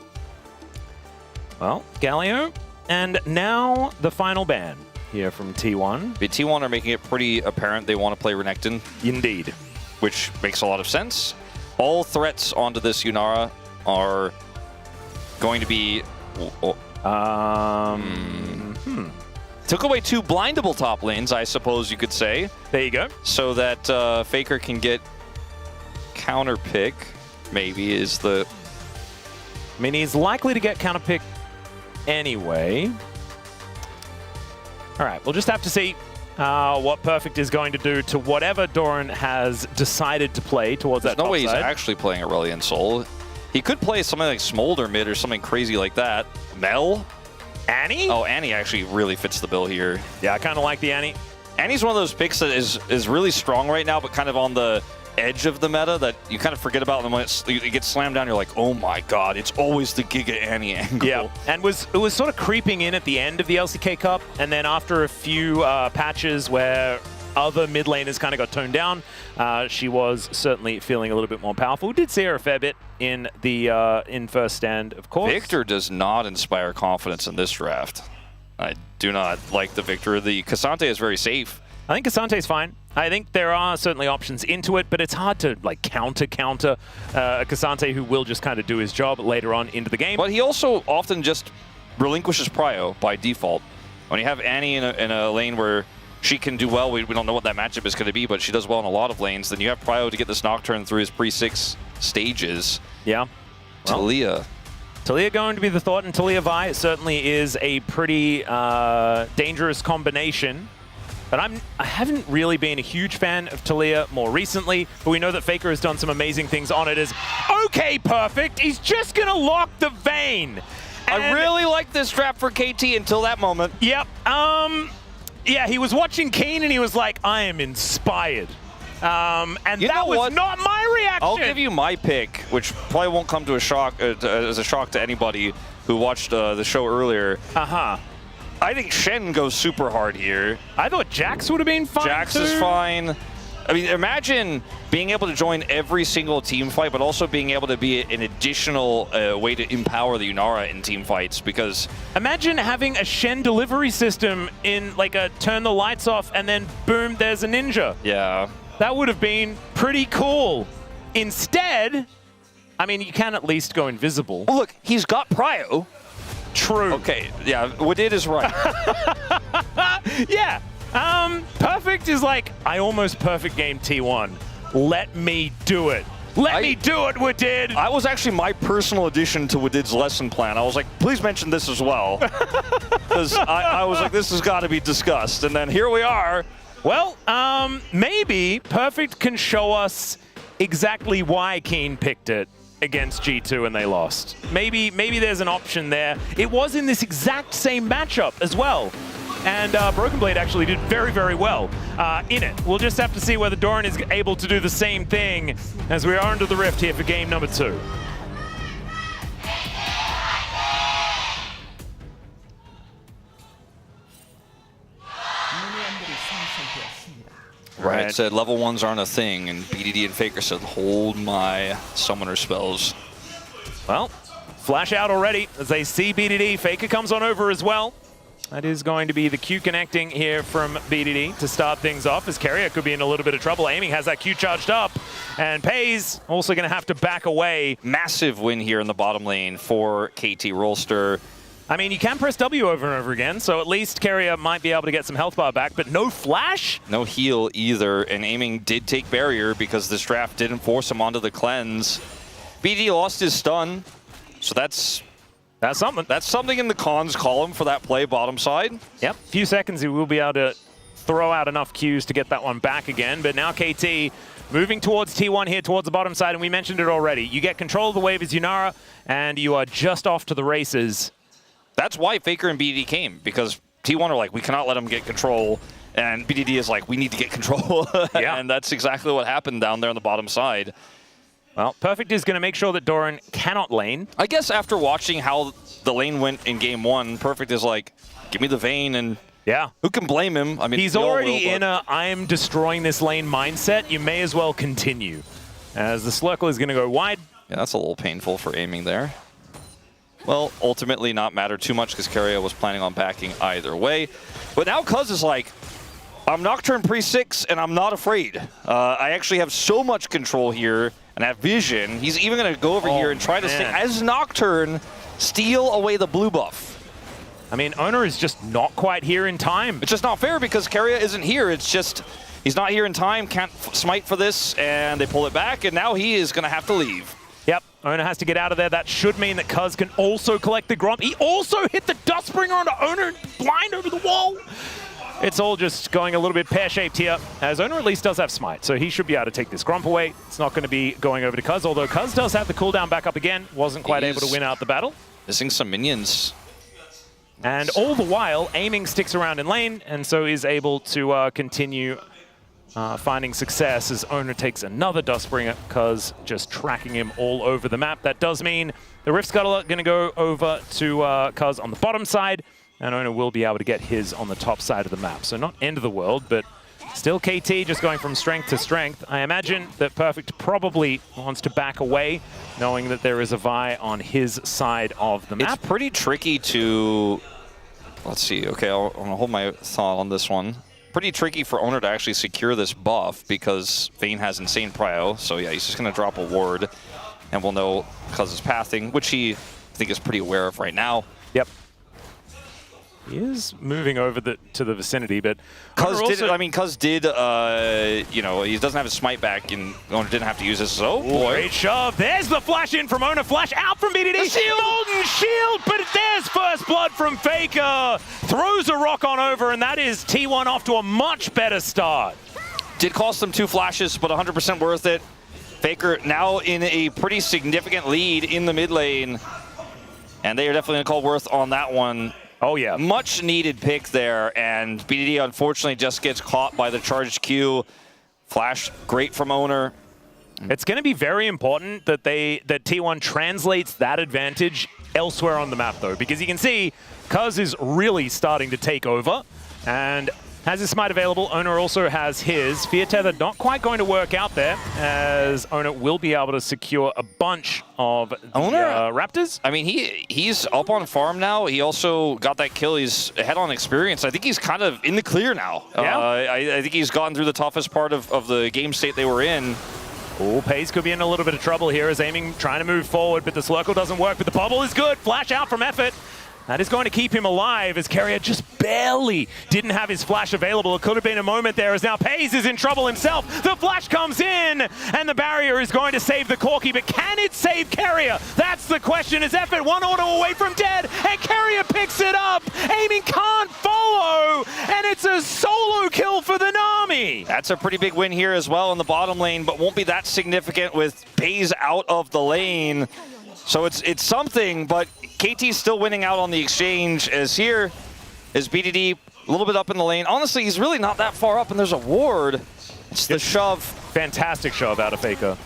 Well, Galio, and now the final ban here from T1. The T1 are making it pretty apparent they want to play Renekton, Indeed. which makes a lot of sense. All threats onto this Yunara are going to be... Took away 2 blindable top lanes, I suppose you could say. There you go. So that Faker can get counter pick, maybe, is the... I mean, he's likely to get counter pick anyway. All right, we'll just have to see what Perfect is going to do to whatever Doran has decided to play towards There's that no way top he's side. actually playing Aurelion Sol. He could play something like Smolder mid or something crazy like that. Mel? Annie? Oh, Annie actually really fits the bill here. Yeah, I kind of like the Annie. Annie's one of those picks that is really strong right now, but kind of on the edge of the meta that you kind of forget about. And when it gets slammed down, you're like, oh my god, it's always the Giga Annie angle. Yeah, and it was sort of creeping in at the end of the LCK Cup, and then after a few patches where other mid laners kind of got toned down, she was certainly feeling a little bit more powerful. We did see her a fair bit in the in first stand, of course. Victor does not inspire confidence in this draft. I do not like the Victor. The Cassante is very safe. I think Cassante's fine. I think there are certainly options into it, but it's hard to like counter a Cassante who will just kind of do his job later on into the game. But he also often just relinquishes prio by default. When you have Annie in a lane where she can do well, we don't know what that matchup is going to be, but she does well in a lot of lanes, then you have prio to get this Nocturne through his pre-6 stages. Yeah. Well, Talia going to be the thought, and Talia Vi certainly is a pretty dangerous combination. But I haven't really been a huge fan of Talia more recently, but we know that Faker has done some amazing things on it as, okay, Perfect, he's just going to lock the Vayne. I really liked this draft for KT until that moment. Yep. Yeah, he was watching Kane and he was like, I am inspired. And You that know was what? not my reaction. I'll give you my pick, which probably won't come to a shock as a shock to anybody who watched the show earlier. I think Shen goes super hard here. I thought Jax would have been fine. Jax too. is fine. I mean, imagine being able to join every single team fight, but also being able to be an additional way to empower the Yunara in team fights, because... Imagine having a Shen delivery system in like a turn the lights off and then boom, there's a ninja. Yeah. That would have been pretty cool. Instead, I mean, you can at least go invisible. Well, look, he's got Prio. True. Okay, yeah, Wadid is right. Yeah. Perfect is like, I almost perfect game T1. Let me do it. Let me do it, Wadid. I was actually my personal addition to Wadid's lesson plan. I was like, please mention this as well. Because I was like, this has got to be discussed. And then here we are. Well, maybe Perfect can show us exactly why Keen picked it against G2 and they lost. Maybe there's an option there. It was in this exact same matchup as well. And Broken Blade actually did very, very well in it. We'll just have to see whether Doran is able to do the same thing as we are under the rift here for game number 2. Right, said level 1s aren't a thing, and BDD and Faker said, hold my summoner spells. Well, flash out already as they see BDD. Faker comes on over as well. That is going to be the Q connecting here from BDD to start things off, as Carrier could be in a little bit of trouble. Aiming has that Q charged up, and Pays also going to have to back away. Massive win here in the bottom lane for KT Rolster. I mean, you can press W over and over again, so at least Carrier might be able to get some health bar back, but no flash? No heal either, and Aiming did take barrier because this draft didn't force him onto the cleanse. BD lost his stun, so that's something. That's something in the cons column for that play bottom side. Yep, few seconds he will be able to throw out enough Qs to get that one back again, but now KT moving towards T1 here, towards the bottom side, and we mentioned it already. You get control of the wave as Yunara, and you are just off to the races. That's why Faker and BDD came, because T1 are like, we cannot let them get control, and BDD is like, we need to get control. Yeah. And that's exactly what happened down there on the bottom side. Well, Perfect is going to make sure that Doran cannot lane. I guess after watching how the lane went in game 1, Perfect is like, give me the Vayne, and yeah, who can blame him? I mean, he's already in a I'm destroying this lane mindset. You may as well continue, as the Slurkle is going to go wide. Yeah, that's a little painful for Aiming there. Well, ultimately not matter too much because Carrier was planning on backing either way. But now Cuz is like, I'm Nocturne pre-6 and I'm not afraid. I actually have so much control here and have vision. He's even going to go over here and try to stay as Nocturne, steal away the blue buff. I mean, Owner is just not quite here in time. It's just not fair because Carrier isn't here. It's just, he's not here in time, can't smite for this, and they pull it back, and now he is going to have to leave. Yep, Owner has to get out of there. That should mean that Cuz can also collect the Gromp. He also hit the Dustbringer onto Owner, blind over the wall. It's all just going a little bit pear-shaped here, as Owner at least does have Smite, so he should be able to take this Gromp away. It's not going to be going over to Cuz, although Cuz does have the cooldown back up again. Wasn't quite able to win out the battle. Missing some minions. And all the while, Aiming sticks around in lane, and so is able to continue finding success as Owner takes another Dustbringer, Cuz just tracking him all over the map. That does mean the Rift Scuttle going to go over to Cuz on the bottom side, and Owner will be able to get his on the top side of the map. So not end of the world, but still KT just going from strength to strength. I imagine that Perfect probably wants to back away, knowing that there is a Vi on his side of the map. It's pretty tricky to... Let's see. Okay, I'm going to hold my thought on this one. Pretty tricky for Owner to actually secure this buff because Vayne has insane prio. So yeah, he's just going to drop a ward, and we'll know Cuz's pathing, which he, I think, is pretty aware of right now. Yep. He is moving over to the vicinity, but Cuz did. I mean, Cuz did. You know, he doesn't have his smite back, and Owner didn't have to use this. So, boy, great shove! There's the flash in from Owner. Flash out from BDD. Golden shield, but there's first blood from Faker. Throws a rock on over, and that is T1 off to a much better start. Did cost them 2 flashes, but 100% worth it. Faker now in a pretty significant lead in the mid lane, and they are definitely going to call worth on that one. Oh, yeah. Much needed pick there, and BDD unfortunately just gets caught by the charged Q. Flash, great from Owner. It's going to be very important that T1 translates that advantage elsewhere on the map, though, because you can see Cuz is really starting to take over and has his smite available. Owner also has his. Fear Tether not quite going to work out there, as Owner will be able to secure a bunch of the, Raptors. I mean, he's up on farm now. He also got that kill. He's ahead on experience. I think he's kind of in the clear now. Yeah. I think he's gotten through the toughest part of the game state they were in. Oh, Pace could be in a little bit of trouble here as aiming, trying to move forward, but the Slurkle doesn't work, but the bubble is good. Flash out from Effort. That is going to keep him alive as Carrier just barely didn't have his flash available. It could have been a moment there as now Pace is in trouble himself. The flash comes in and the barrier is going to save the Corki, but can it save Carrier? That's the question. Is Effort one auto away from dead and Carrier picks it up. Aiming can't follow and it's a solo kill for the Nami. That's a pretty big win here as well in the bottom lane, but won't be that significant with Pace out of the lane. So it's something, but KT's still winning out on the exchange, as here is BDD a little bit up in the lane. Honestly, he's really not that far up, and there's a ward. It's the shove. Fantastic shove out of Faker.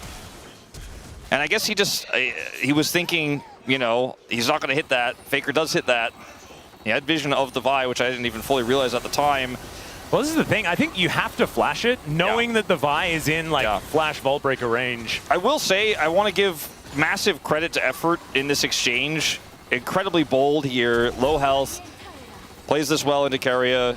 And I guess he was thinking, you know, he's not going to hit that. Faker does hit that. He had vision of the Vi, which I didn't even fully realize at the time. Well, this is the thing. I think you have to flash it, knowing that the Vi is in, like, flash Vault Breaker range. I will say, I want to give massive credit to Effort in this exchange. Incredibly bold here, low health, plays this well into Carrier.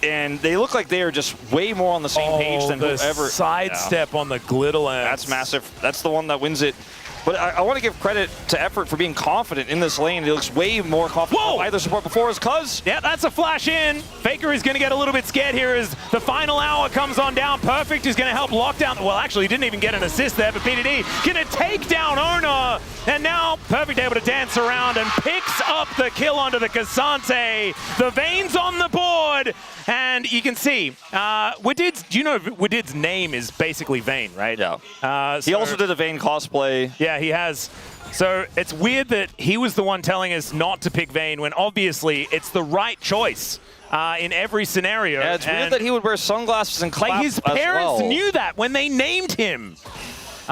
And they look like they are just way more on the same page than whoever. Sidestep on the Gliddle Lance. That's massive. That's the one that wins it. But I want to give credit to Effort for being confident in this lane. He looks way more confident than either support before his Cuz. Yeah, that's a flash in. Faker is going to get a little bit scared here as the final hour comes on down. Perfect is going to help lock down. Well, actually, he didn't even get an assist there, but PDD going to take down Owner. And now Perfect able to dance around and picks up the kill onto the Cassante. The Vayne's on the board. And you can see, Wadid's, do you know Wadid's name is basically Vayne, right? Yeah. He also did a Vayne cosplay. Yeah, he has. So it's weird that he was the one telling us not to pick Vayne when obviously it's the right choice in every scenario. Yeah, it's weird that he would wear sunglasses and clap like his parents knew that when they named him.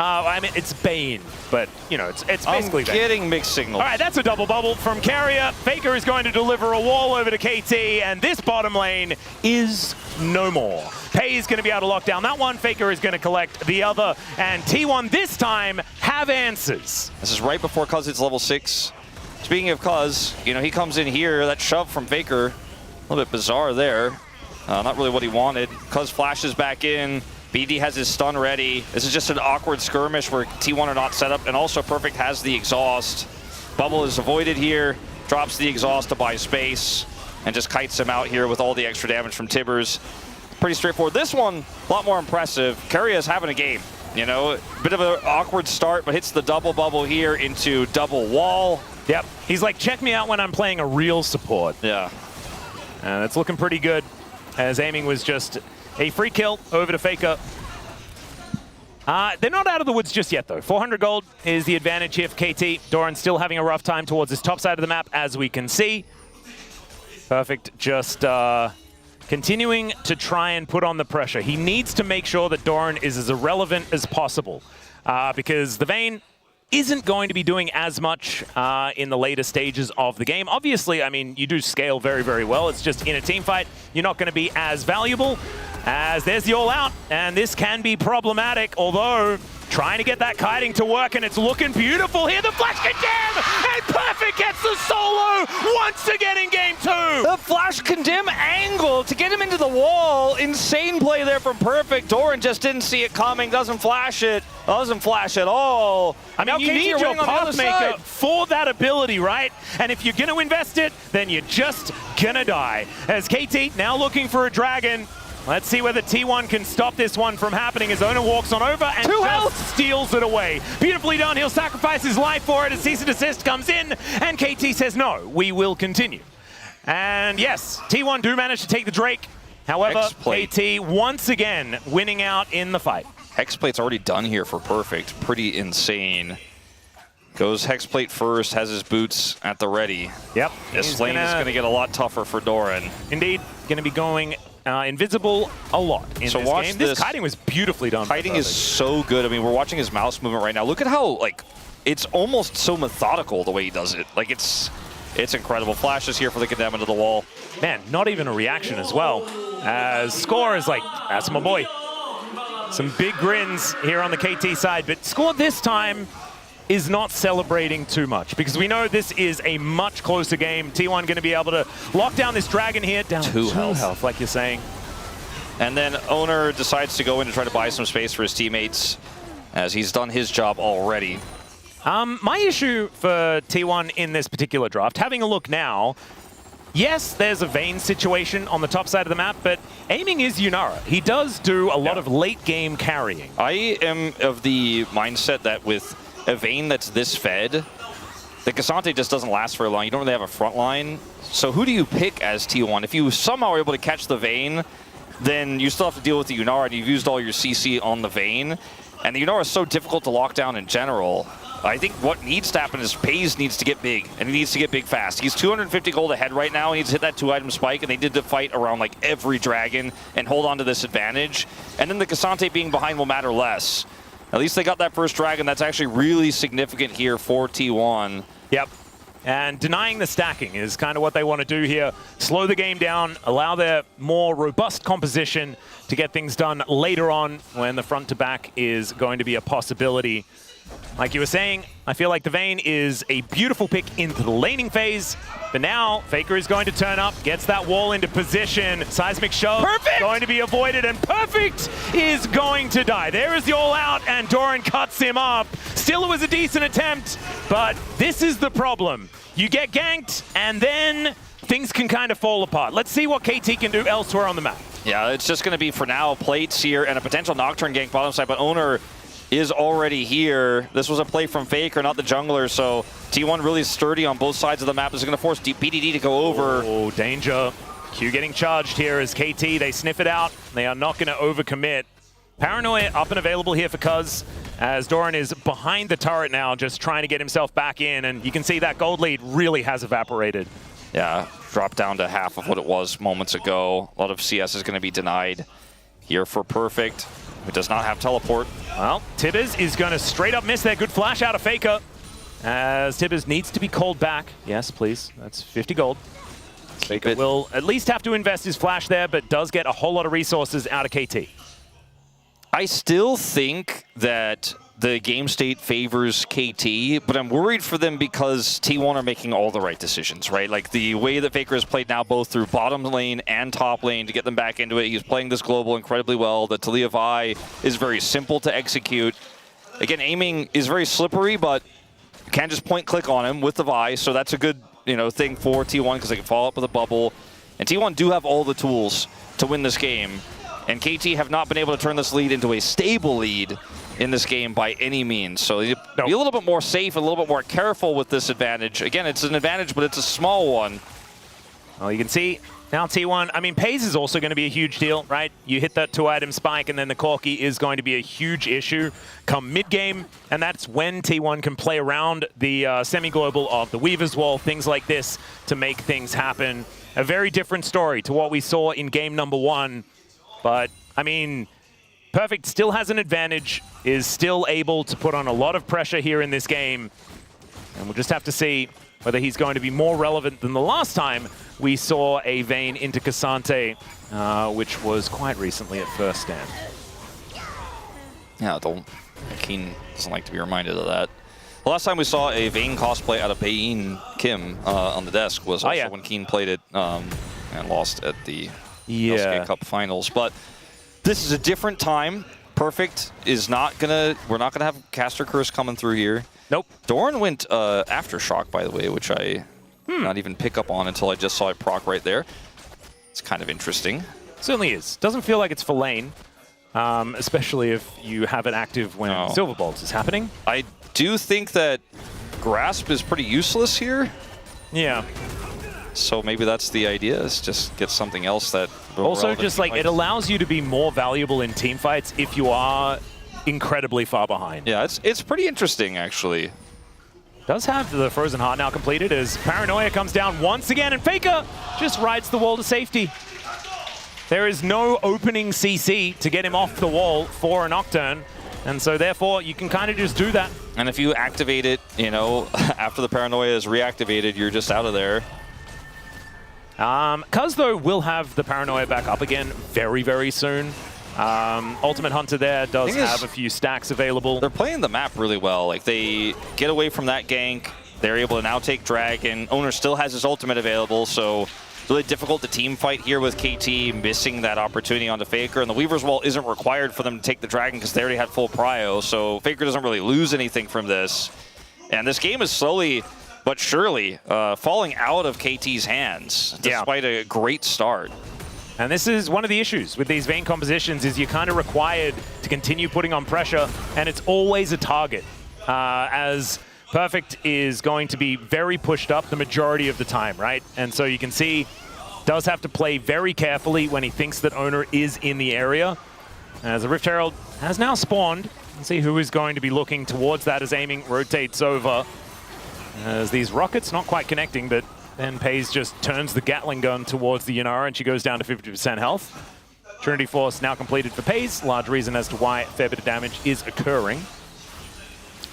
I mean, it's Bane, but, you know, it's basically Bane. I'm getting mixed signals. All right, that's a double bubble from Carrier. Faker is going to deliver a wall over to KT, and this bottom lane is no more. Pei is going to be able to lock down that one. Faker is going to collect the other, and T1 this time have answers. This is right before Cuz hits level 6. Speaking of Cuz, you know, he comes in here, that shove from Faker, a little bit bizarre there. Not really what he wanted. Cuz flashes back in. BD has his stun ready. This is just an awkward skirmish where T1 are not set up, and also Perfect has the exhaust. Bubble is avoided here, drops the exhaust to buy space, and just kites him out here with all the extra damage from Tibbers. Pretty straightforward. This one, a lot more impressive. Carrier is having a game. You know, a bit of an awkward start, but hits the double bubble here into double wall. Yep, he's like, check me out when I'm playing a real support. Yeah. And it's looking pretty good, as aiming was just a free kill over to Faker. They're not out of the woods just yet, though. 400 gold is the advantage here for KT. Doran still having a rough time towards his top side of the map, as we can see. Perfect just continuing to try and put on the pressure. He needs to make sure that Doran is as irrelevant as possible, because the Vayne isn't going to be doing as much in the later stages of the game. Obviously, I mean, you do scale very, very well. It's just in a team fight, you're not going to be as valuable, as there's the all-out, and this can be problematic, although trying to get that kiting to work, and it's looking beautiful here. The flash condemn, and Perfect gets the solo once again in game 2. The flash condemn angle to get him into the wall. Insane play there from Perfect. Doran just didn't see it coming, doesn't flash it, doesn't flash at all. I mean, you need your Pathmaker for that ability, right? And if you're going to invest it, then you're just going to die. As KT now looking for a dragon. Let's see whether T1 can stop this one from happening as Owner walks on over and just steals it away. Beautifully done. He'll sacrifice his life for it as cease and desist comes in, and KT says, no, we will continue. And yes, T1 do manage to take the Drake. However, KT once again winning out in the fight. Hexplate's already done here for Perfect. Pretty insane. Goes Hexplate first, has his boots at the ready. Yep. This lane is going to get a lot tougher for Doran. Indeed. Going to be going invisible a lot in So this watch game. this. This kiting was beautifully done. Kiting by is Perfect. so good. I mean, we're watching his mouse movement right now. Look at how, like, it's almost so methodical the way he does it. Like, it's incredible. Flash is here for the condemn into the wall. Man, not even a reaction as well. As Score is like, that's my boy. Some big grins here on the KT side, but Score this time is not celebrating too much because we know this is a much closer game. T1 going to be able to lock down this dragon here. Down Two health. like you're saying. And then Owner decides to go in to try to buy some space for his teammates as he's done his job already. My issue for T1 in this particular draft, having a look now, yes, there's a Vayne situation on the top side of the map, but aiming is Yunara. He does do a lot of late game carrying. I am of the mindset that with a Vayne that's this fed, the Cassante just doesn't last very long. You don't really have a front line. So who do you pick as T1? If you somehow are able to catch the Vayne, then you still have to deal with the Yunara, and you've used all your CC on the Vayne. And the Yunara is so difficult to lock down in general. I think what needs to happen is FaZe needs to get big, and he needs to get big fast. He's 250 gold ahead right now. He needs to hit that 2-item spike, and they did the fight around like every dragon and hold on to this advantage. And then the Cassante being behind will matter less. At least they got that first dragon. That's actually really significant here for T1. Yep. And denying the stacking is kind of what they want to do here. Slow the game down, allow their more robust composition to get things done later on when the front to back is going to be a possibility. Like you were saying, I feel like the Vayne is a beautiful pick into the laning phase. But now, Faker is going to turn up, gets that wall into position. Seismic shove going to be avoided, and Perfect is going to die. There is the all-out, and Doran cuts him up. Still, it was a decent attempt, but this is the problem. You get ganked, and then things can kind of fall apart. Let's see what KT can do elsewhere on the map. Yeah, it's just going to be, for now, plates here and a potential Nocturne gank bottom side, but Owner is already here. This was a play from Faker, not the jungler, so T1 really sturdy on both sides of the map. This is going to force BDD to go over. Oh, danger. Q getting charged here as KT. They sniff it out. They are not going to overcommit. Paranoia up and available here for Cuz, as Doran is behind the turret now, just trying to get himself back in, and you can see that gold lead really has evaporated. Yeah, dropped down to half of what it was moments ago. A lot of CS is going to be denied here for Perfect, who does not have teleport. Well, Tibbers is going to straight up miss there. Good flash out of Faker, as Tibbers needs to be called back. Yes, please. That's 50 gold. Faker will at least have to invest his flash there, but does get a whole lot of resources out of KT. I still think that the game state favors KT, but I'm worried for them because T1 are making all the right decisions, right? Like the way that Faker has played now, both through bottom lane and top lane to get them back into it. He's playing this global incredibly well. The Talia Vi is very simple to execute. Again, aiming is very slippery, but you can't just point click on him with the Vi, so that's a good thing for T1 because they can follow up with a bubble. And T1 do have all the tools to win this game. And KT have not been able to turn this lead into a stable lead in this game by any means. So you be a little bit more safe, a little bit more careful with this advantage. Again, it's an advantage, but it's a small one. Well, you can see now T1, I mean, Paze is also going to be a huge deal, right? You hit that 2-item spike, and then the Corki is going to be a huge issue come mid-game, and that's when T1 can play around the semi-global of the Weaver's Wall, things like this, to make things happen. A very different story to what we saw in game number 1. But, I mean, Perfect still has an advantage, is still able to put on a lot of pressure here in this game. And we'll just have to see whether he's going to be more relevant than the last time we saw a Vayne into Cassante, which was quite recently at first stand. Yeah, Keen doesn't like to be reminded of that. The last time we saw a Vayne cosplay out of Bain Kim on the desk was also when Keen played it and lost at the LCK Cup Finals. But this is a different time. Perfect is not gonna. We're not gonna have Caster Curse coming through here. Nope. Doran went Aftershock, by the way, which I not even pick up on until I just saw it proc right there. It's kind of interesting. Certainly is. Doesn't feel like it's for lane, especially if you have it active when Silver Bolts is happening. I do think that Grasp is pretty useless here. Yeah. So maybe that's the idea, is just get something else that... Also, just like, it allows you to be more valuable in team fights if you are incredibly far behind. Yeah, it's pretty interesting, actually. Does have the Frozen Heart now completed as Paranoia comes down once again, and Faker just rides the wall to safety. There is no opening CC to get him off the wall for a Nocturne. And so therefore, you can kind of just do that. And if you activate it, you know, after the paranoia is reactivated, you're just out of there. Cuz, though, will have the paranoia back up again very, very soon. Ultimate Hunter there does have a few stacks available. They're playing the map really well. Like, they get away from that gank. They're able to now take Dragon. Owner still has his ultimate available, so it's really difficult to team fight here with KT missing that opportunity onto Faker. And the Weaver's Wall isn't required for them to take the Dragon because they already had full prio, so Faker doesn't really lose anything from this. And this game is slowly but surely falling out of KT's hands, despite a great start. And this is one of the issues with these Vayne compositions is you're kind of required to continue putting on pressure, and it's always a target. As Perfect is going to be very pushed up the majority of the time, right? And so you can see, does have to play very carefully when he thinks that Owner is in the area. As the Rift Herald has now spawned, let's see who is going to be looking towards that as aiming rotates over. As these rockets not quite connecting, but then Pays just turns the Gatling gun towards the Yanara and she goes down to 50% health. Trinity Force now completed for Pays, large reason as to why a fair bit of damage is occurring.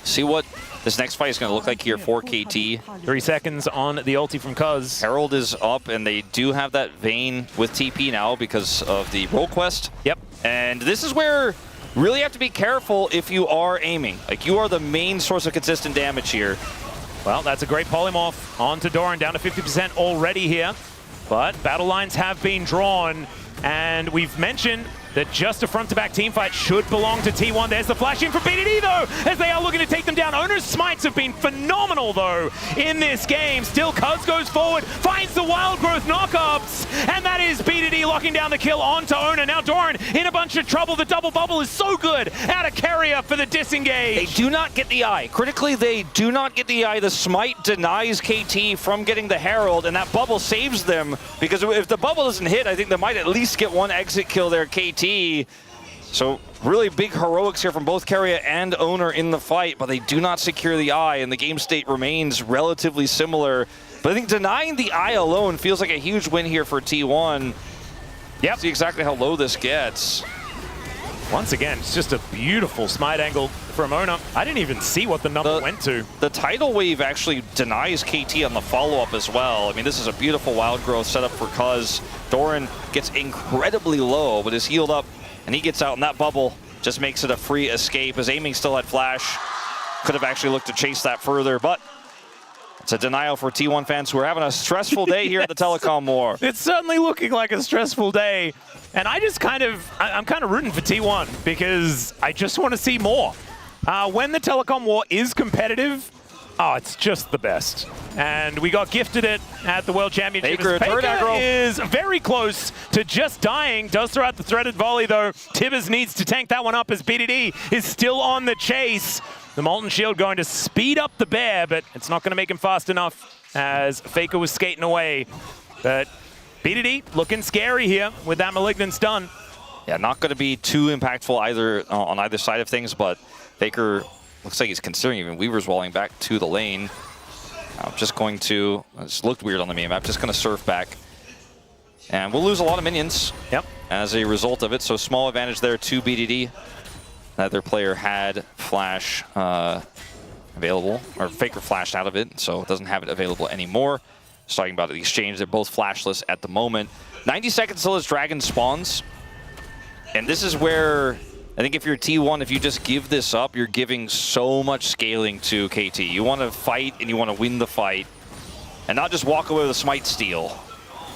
See what this next fight is going to look like here for KT. 3 seconds on the ulti from Cuz. Herald is up, and they do have that Vayne with TP now because of the role quest. Yep. And this is where you really have to be careful if you are aiming. Like, you are the main source of consistent damage here. Well, that's a great polymorph onto Doran, down to 50% already here. But battle lines have been drawn, and we've mentioned that just a front-to-back teamfight should belong to T1. There's the flash in from BDD, though, as they are looking to take them down. Owner's smites have been phenomenal, though, in this game. Still, Cuz goes forward, finds the Wild Growth knockups, and that is BDD locking down the kill onto Owner. Now Doran in a bunch of trouble. The double bubble is so good. Out of carrier for the disengage. They do not get the eye. Critically, they do not get the eye. The smite denies KT from getting the Herald, and that bubble saves them, because if the bubble doesn't hit, I think they might at least get one exit kill there, KT. So really big heroics here from both Carrier and Owner in the fight, but they do not secure the eye, and the game state remains relatively similar. But I think denying the eye alone feels like a huge win here for T1. Yep. See exactly how low this gets. Once again, it's just a beautiful smite angle from Owner. I didn't even see what the number went to. The tidal wave actually denies KT on the follow-up as well. I mean, this is a beautiful wild growth setup for Cuz. Doran gets incredibly low, but is healed up, and he gets out, and that bubble just makes it a free escape, as aiming still had flash. Could have actually looked to chase that further, but it's a denial for T1 fans who are having a stressful day here at the Telecom War. It's certainly looking like a stressful day. And I just I'm kind of rooting for T1 because I just want to see more. When the Telecom War is competitive, oh, it's just the best. And we got gifted it at the World Championship. Faker is very close to just dying. Does throw out the threaded volley, though. Tibbers needs to tank that one up as BDD is still on the chase. The Molten Shield going to speed up the bear, but it's not going to make him fast enough as Faker was skating away. But BDD looking scary here with that Malignant stun. Yeah, not going to be too impactful either on either side of things, but Faker looks like he's considering even Weaver's walling back to the lane. I'm just going to, it's looked weird on the minimap, just going to surf back. And we'll lose a lot of minions as a result of it, so small advantage there to BDD. Neither player had flash available, or Faker flashed out of it, so it doesn't have it available anymore. Just talking about the exchange, they're both flashless at the moment. 90 seconds till his Dragon spawns. And this is where, I think if you're T1, if you just give this up, you're giving so much scaling to KT. You want to fight and you want to win the fight, and not just walk away with a smite steal.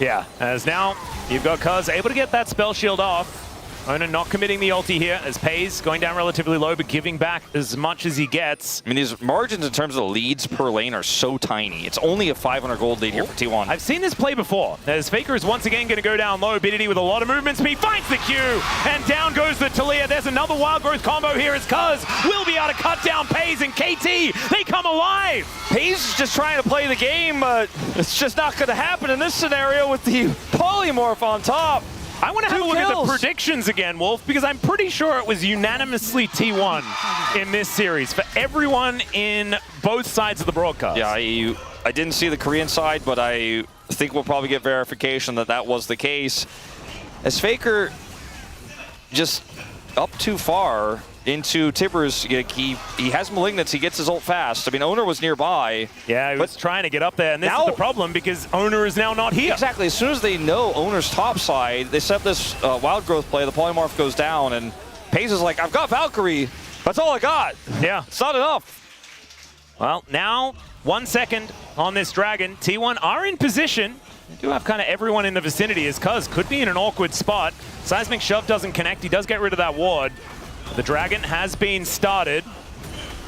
Yeah, as now you've got Cuz able to get that spell shield off. Owner not committing the ulti here as Pays going down relatively low, but giving back as much as he gets. I mean, these margins in terms of the leads per lane are so tiny. It's only a 500 gold lead here for T1. I've seen this play before, as Faker is once again going to go down low. BDD with a lot of movement speed finds the Q, and down goes the Talia. There's another Wild Growth combo here as Cuz will be able to cut down Pays and KT. They come alive. Pays is just trying to play the game, but it's just not going to happen in this scenario with the polymorph on top. I want to have a look at the predictions again, Wolf, because I'm pretty sure it was unanimously T1 in this series for everyone in both sides of the broadcast. Yeah, I didn't see the Korean side, but I think we'll probably get verification that that was the case. As Faker just up too far into Tibbers, he has Malignance, he gets his ult fast. I mean, Owner was nearby. Yeah, he was trying to get up there, and this is the problem because Owner is now not here. Exactly. As soon as they know Owner's top side, they set up this Wild Growth play, the Polymorph goes down, and Paze is like, I've got Valkyrie. That's all I got. Yeah. It's not enough. Well, now 1 second on this Dragon. T1 are in position. They do have kind of everyone in the vicinity as Cuz could be in an awkward spot. Seismic Shove doesn't connect. He does get rid of that ward. The Dragon has been started.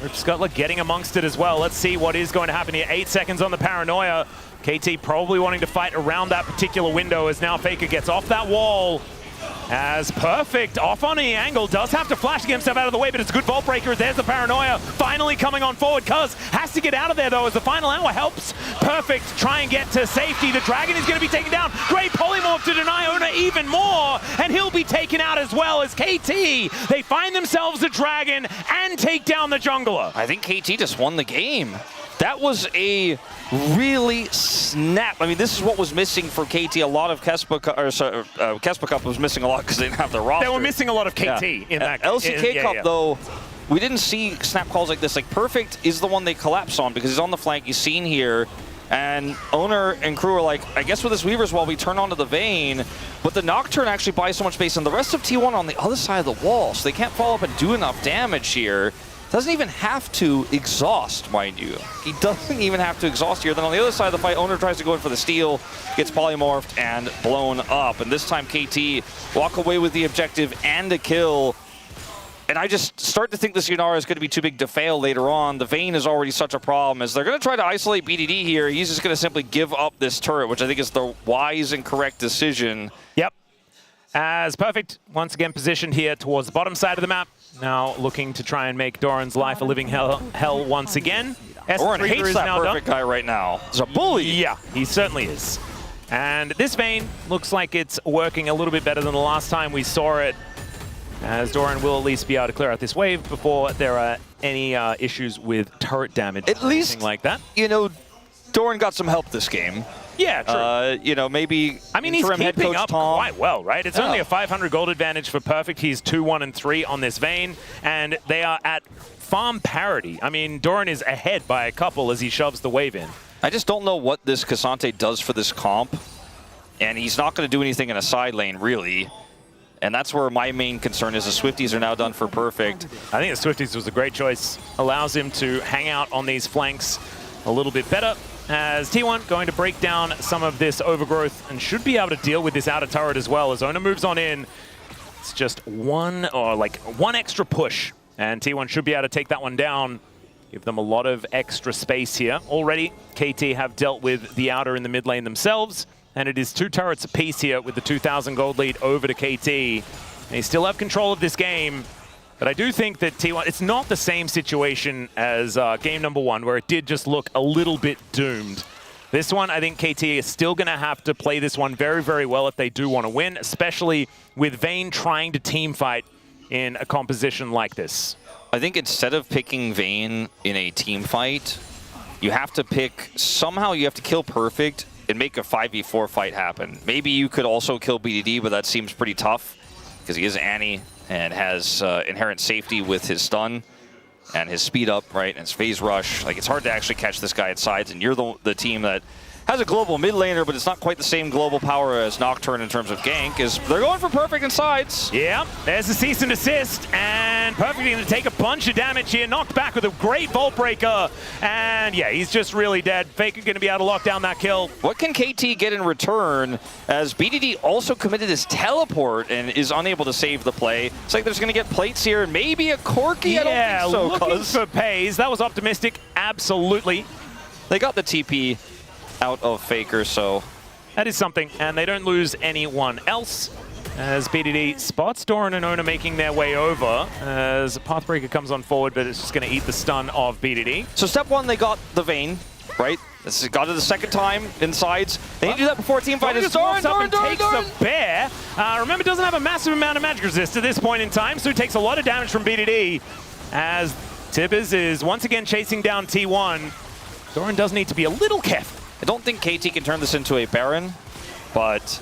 Scuttler getting amongst it as well. Let's see what is going to happen here. 8 seconds on the Paranoia. KT probably wanting to fight around that particular window as now Faker gets off that wall. As Perfect off on the angle, does have to flash to get himself out of the way, but it's a good Vault Breaker. There's the Paranoia finally coming on forward. Cuz has to get out of there though as the final hour helps Perfect try and get to safety. The Dragon is going to be taken down. Great Polymorph to deny Owner even more, and he'll be taken out as well as KT. They find themselves a Dragon and take down the Jungler. I think KT just won the game. That was a really snap. I mean, this is what was missing for KT. A lot of Kespa Cup was missing a lot because they didn't have their roster. They were missing a lot of KT in that LCK Cup, though, we didn't see snap calls like this. Like, Perfect is the one they collapse on because he's on the flank. He's seen here. And Owner and crew are like, I guess with this Weaver's Wall, we turn onto the Vayne. But the Nocturne actually buys so much space. And the rest of T1 are on the other side of the wall. So they can't follow up and do enough damage here. Doesn't even have to exhaust, mind you. He doesn't even have to exhaust here. Then on the other side of the fight, Owner tries to go in for the steal, gets polymorphed and blown up. And this time KT walk away with the objective and a kill. And I just start to think this Yunara is going to be too big to fail later on. The Vayne is already such a problem as they're going to try to isolate BDD here. He's just going to simply give up this turret, which I think is the wise and correct decision. Yep. As Perfect once again positioned here towards the bottom side of the map. Now looking to try and make Doran's life a living hell once again. Doran hates that Perfect guy right now. He's a bully. Yeah, he certainly is. And this Vayne looks like it's working a little bit better than the last time we saw it, as Doran will at least be able to clear out this wave before there are any issues with turret damage. At least, anything like that. You know, Doran got some help this game. Yeah, true. You know, maybe I mean, he's keeping up quite well, right? It's only a 500 gold advantage for Perfect. He's 2-1-3 on this Vayne, and they are at farm parity. I mean, Doran is ahead by a couple as he shoves the wave in. I just don't know what this Cassante does for this comp, and he's not going to do anything in a side lane, really. And that's where my main concern is. The Swifties are now done for Perfect. I think the Swifties was a great choice. Allows him to hang out on these flanks a little bit better. As T1 going to break down some of this overgrowth and should be able to deal with this outer turret as well. As Owner moves on in, it's just one extra push. And T1 should be able to take that one down. Give them a lot of extra space here. Already, KT have dealt with the outer in the mid lane themselves. And it is 2 turrets apiece here with the 2,000 gold lead over to KT. They still have control of this game. But I do think that T1, it's not the same situation as game number 1, where it did just look a little bit doomed. This one, I think KT is still going to have to play this one very, very well if they do want to win, especially with Vayne trying to team fight in a composition like this. I think instead of picking Vayne in a team fight, you have to pick, somehow you have to kill Perfect and make a 5v4 fight happen. Maybe you could also kill BDD, but that seems pretty tough because he is Annie and has inherent safety with his stun and his speed up, right, and his phase rush. Like, it's hard to actually catch this guy at sides, and you're the team that has a global mid laner, but it's not quite the same global power as Nocturne in terms of gank, is they're going for Perfect in sides. Yeah, there's a cease and desist, and Perfect going to take a bunch of damage here, knocked back with a great Vault Breaker, and yeah, he's just really dead. Faker going to be able to lock down that kill. What can KT get in return, as BDD also committed his teleport and is unable to save the play? It's like there's going to get plates here, and maybe a Corki. Yeah, I don't think so, looking for Paze. That was optimistic, absolutely. They got the TP out of Faker, so that is something, and they don't lose anyone else as BDD spots Doran and Owner making their way over as Pathbreaker comes on forward, but it's just going to eat the stun of BDD. So step 1, they got the Vayne, right? This has got it the second time in sides. They need to do that before team fight. Takes the bear. Remember, doesn't have a massive amount of magic resist at this point in time, so it takes a lot of damage from BDD as Tibbers is once again chasing down T1. Doran does need to be a little careful. I don't think KT can turn this into a Baron, but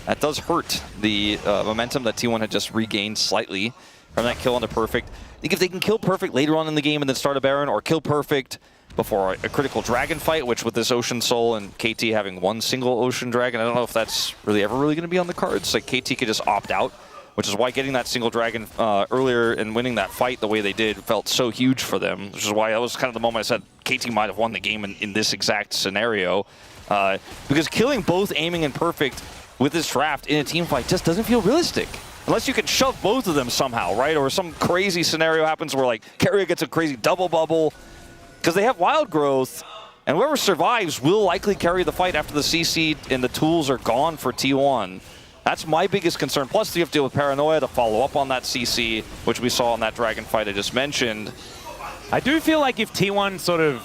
That does hurt the momentum that T1 had just regained slightly from that kill on the Perfect. I think if they can kill Perfect later on in the game and then start a Baron, or kill Perfect before a critical dragon fight, which with this Ocean Soul and KT having one single Ocean Dragon, I don't know if that's ever really going to be on the cards. Like, KT could just opt out, which is why getting that single dragon earlier and winning that fight the way they did felt so huge for them, which is why that was kind of the moment I said KT might have won the game in this exact scenario. Because killing both Aiming and Perfect with this draft in a team fight just doesn't feel realistic. Unless you can shove both of them somehow, right? Or some crazy scenario happens where, like, Carrier gets a crazy double bubble. Because they have wild growth, and whoever survives will likely carry the fight after the CC and the tools are gone for T1. That's my biggest concern. Plus, you have to deal with Paranoia to follow up on that CC, which we saw in that dragon fight I just mentioned. I do feel like if T1 sort of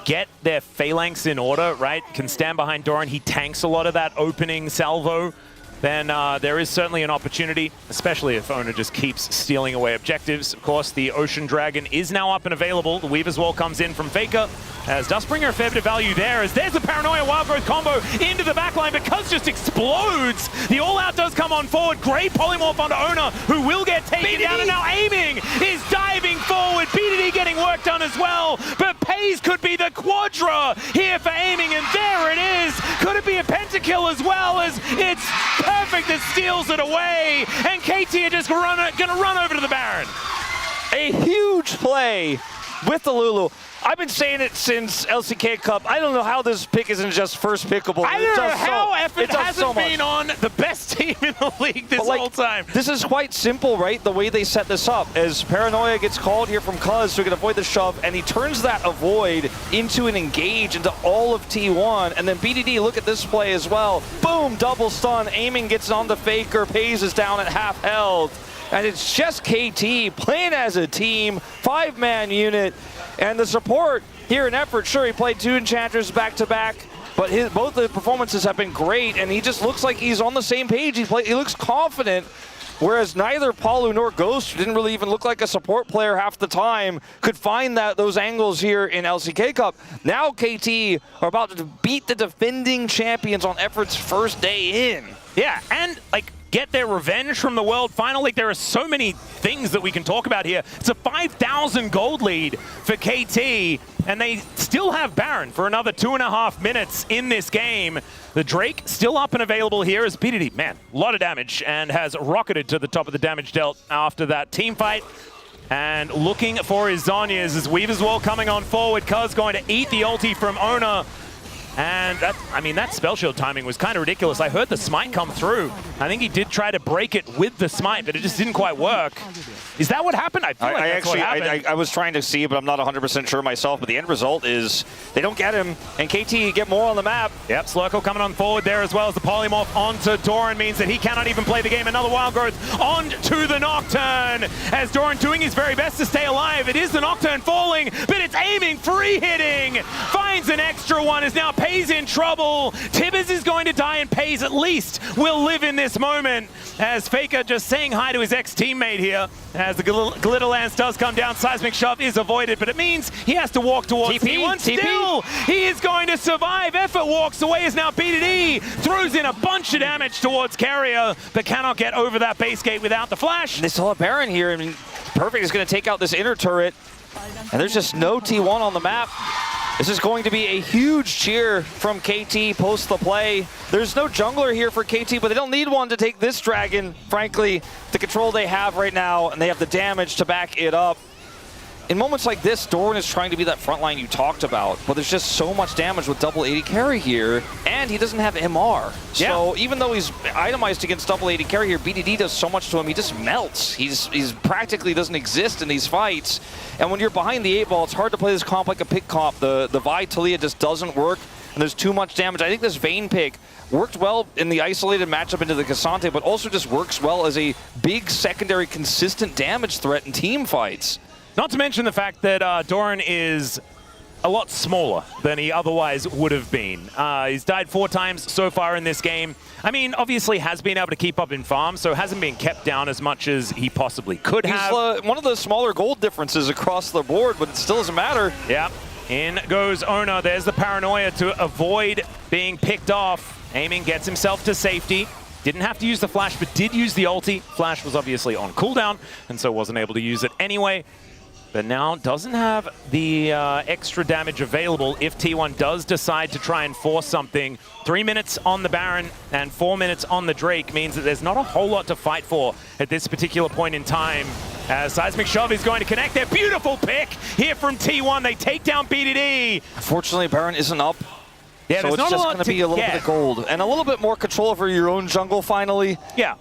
get their phalanx in order, right, can stand behind Doran, he tanks a lot of that opening salvo, then there is certainly an opportunity, especially if Ona just keeps stealing away objectives. Of course, the Ocean Dragon is now up and available. The Weaver's Wall comes in from Faker, as does bring her a fair bit of value there, as there's a Paranoia Wild Growth combo into the backline, but Cuz just explodes. The All-Out does come on forward. Great polymorph onto Ona, who will get taken down, and now Aiming is diving forward. BDD getting work done as well, but Pays could be the Quadra here for Aiming, and there it is. Could it be a pentakill as well, as it's Perfect that steals it away, and KT are just gonna run over to the Baron. A huge play with the Lulu. I've been saying it since LCK Cup. I don't know how this pick isn't just first pickable. I don't know how effort hasn't been on the best team in the league this whole time. This is quite simple, right? The way they set this up, as Paranoia gets called here from Cuz, so he can avoid the shove, and he turns that avoid into an engage into all of T1, and then BDD, look at this play as well. Boom, double stun, Aiming gets on the Faker, Pays is down at half health. And it's just KT playing as a team, 5-man unit. And the support here in effort, sure, he played 2 Enchanters back-to-back, but both the performances have been great, and he just looks like he's on the same page. He looks confident, whereas neither Palu nor Ghost, who didn't really even look like a support player half the time, could find those angles here in LCK Cup. Now KT are about to beat the defending champions on Effort's first day in. Yeah, and, like, get their revenge from the World Final. Like, there are so many things that we can talk about here. It's a 5,000 gold lead for KT, and they still have Baron for another 2.5 minutes in this game. The Drake still up and available here as BDD, man, a lot of damage, and has rocketed to the top of the damage dealt after that team fight. And looking for his Zhonya's as Weaver's Wall coming on forward. Cuz going to eat the ulti from Ona. And that, I mean, that spell shield timing was kind of ridiculous. I heard the smite come through. I think he did try to break it with the smite, but it just didn't quite work. Is that what happened? I feel like that's what happened. I was trying to see, but I'm not 100% sure myself. But the end result is they don't get him, and KT get more on the map. Yep, Slurkle coming on forward there as well as the polymorph onto Doran means that he cannot even play the game. Another Wild Growth onto the Nocturne, as Doran doing his very best to stay alive. It is the Nocturne falling, but it's Aiming, free hitting, finds an extra one, is now Pays in trouble. Tibbers is going to die, and Pays at least will live in this moment, as Faker just saying hi to his ex-teammate here. As the Glitter Lance does come down, Seismic Shove is avoided, but it means he has to walk towards T1. Still, he is going to survive. Effort walks away as now BDD throws in a bunch of damage towards Carrier, but cannot get over that base gate without the flash. They still have Baron here. I mean, Perfect is going to take out this inner turret, and there's just no T1 on the map. This is going to be a huge cheer from KT post the play. There's no jungler here for KT, but they don't need one to take this dragon, frankly. The control they have right now, and they have the damage to back it up. In moments like this, Doran is trying to be that front line you talked about, but there's just so much damage with double 80 carry here, and he doesn't have MR. So even though he's itemized against double 80 carry here, BDD does so much to him, he just melts. He's practically doesn't exist in these fights. And when you're behind the 8-ball, it's hard to play this comp like a pick comp. The Vi Talia just doesn't work, and there's too much damage. I think this Vayne pick worked well in the isolated matchup into the Cassante, but also just works well as a big secondary consistent damage threat in team fights. Not to mention the fact that Doran is a lot smaller than he otherwise would have been. He's died 4 times so far in this game. I mean, obviously has been able to keep up in farm, so hasn't been kept down as much as he possibly could have. He's one of the smaller gold differences across the board, but it still doesn't matter. Yeah, in goes Ona. There's the Paranoia to avoid being picked off. Aiming gets himself to safety. Didn't have to use the flash, but did use the ulti. Flash was obviously on cooldown, and so wasn't able to use it anyway. But now doesn't have the extra damage available if T1 does decide to try and force something. 3 minutes on the Baron and 4 minutes on the Drake means that there's not a whole lot to fight for at this particular point in time. As Seismic Shove is going to connect their beautiful pick here from T1. They take down BDD. Unfortunately, Baron isn't up. Yeah, so there's it's not just a lot going to be a little bit of gold and a little bit more control over your own jungle finally. Yeah.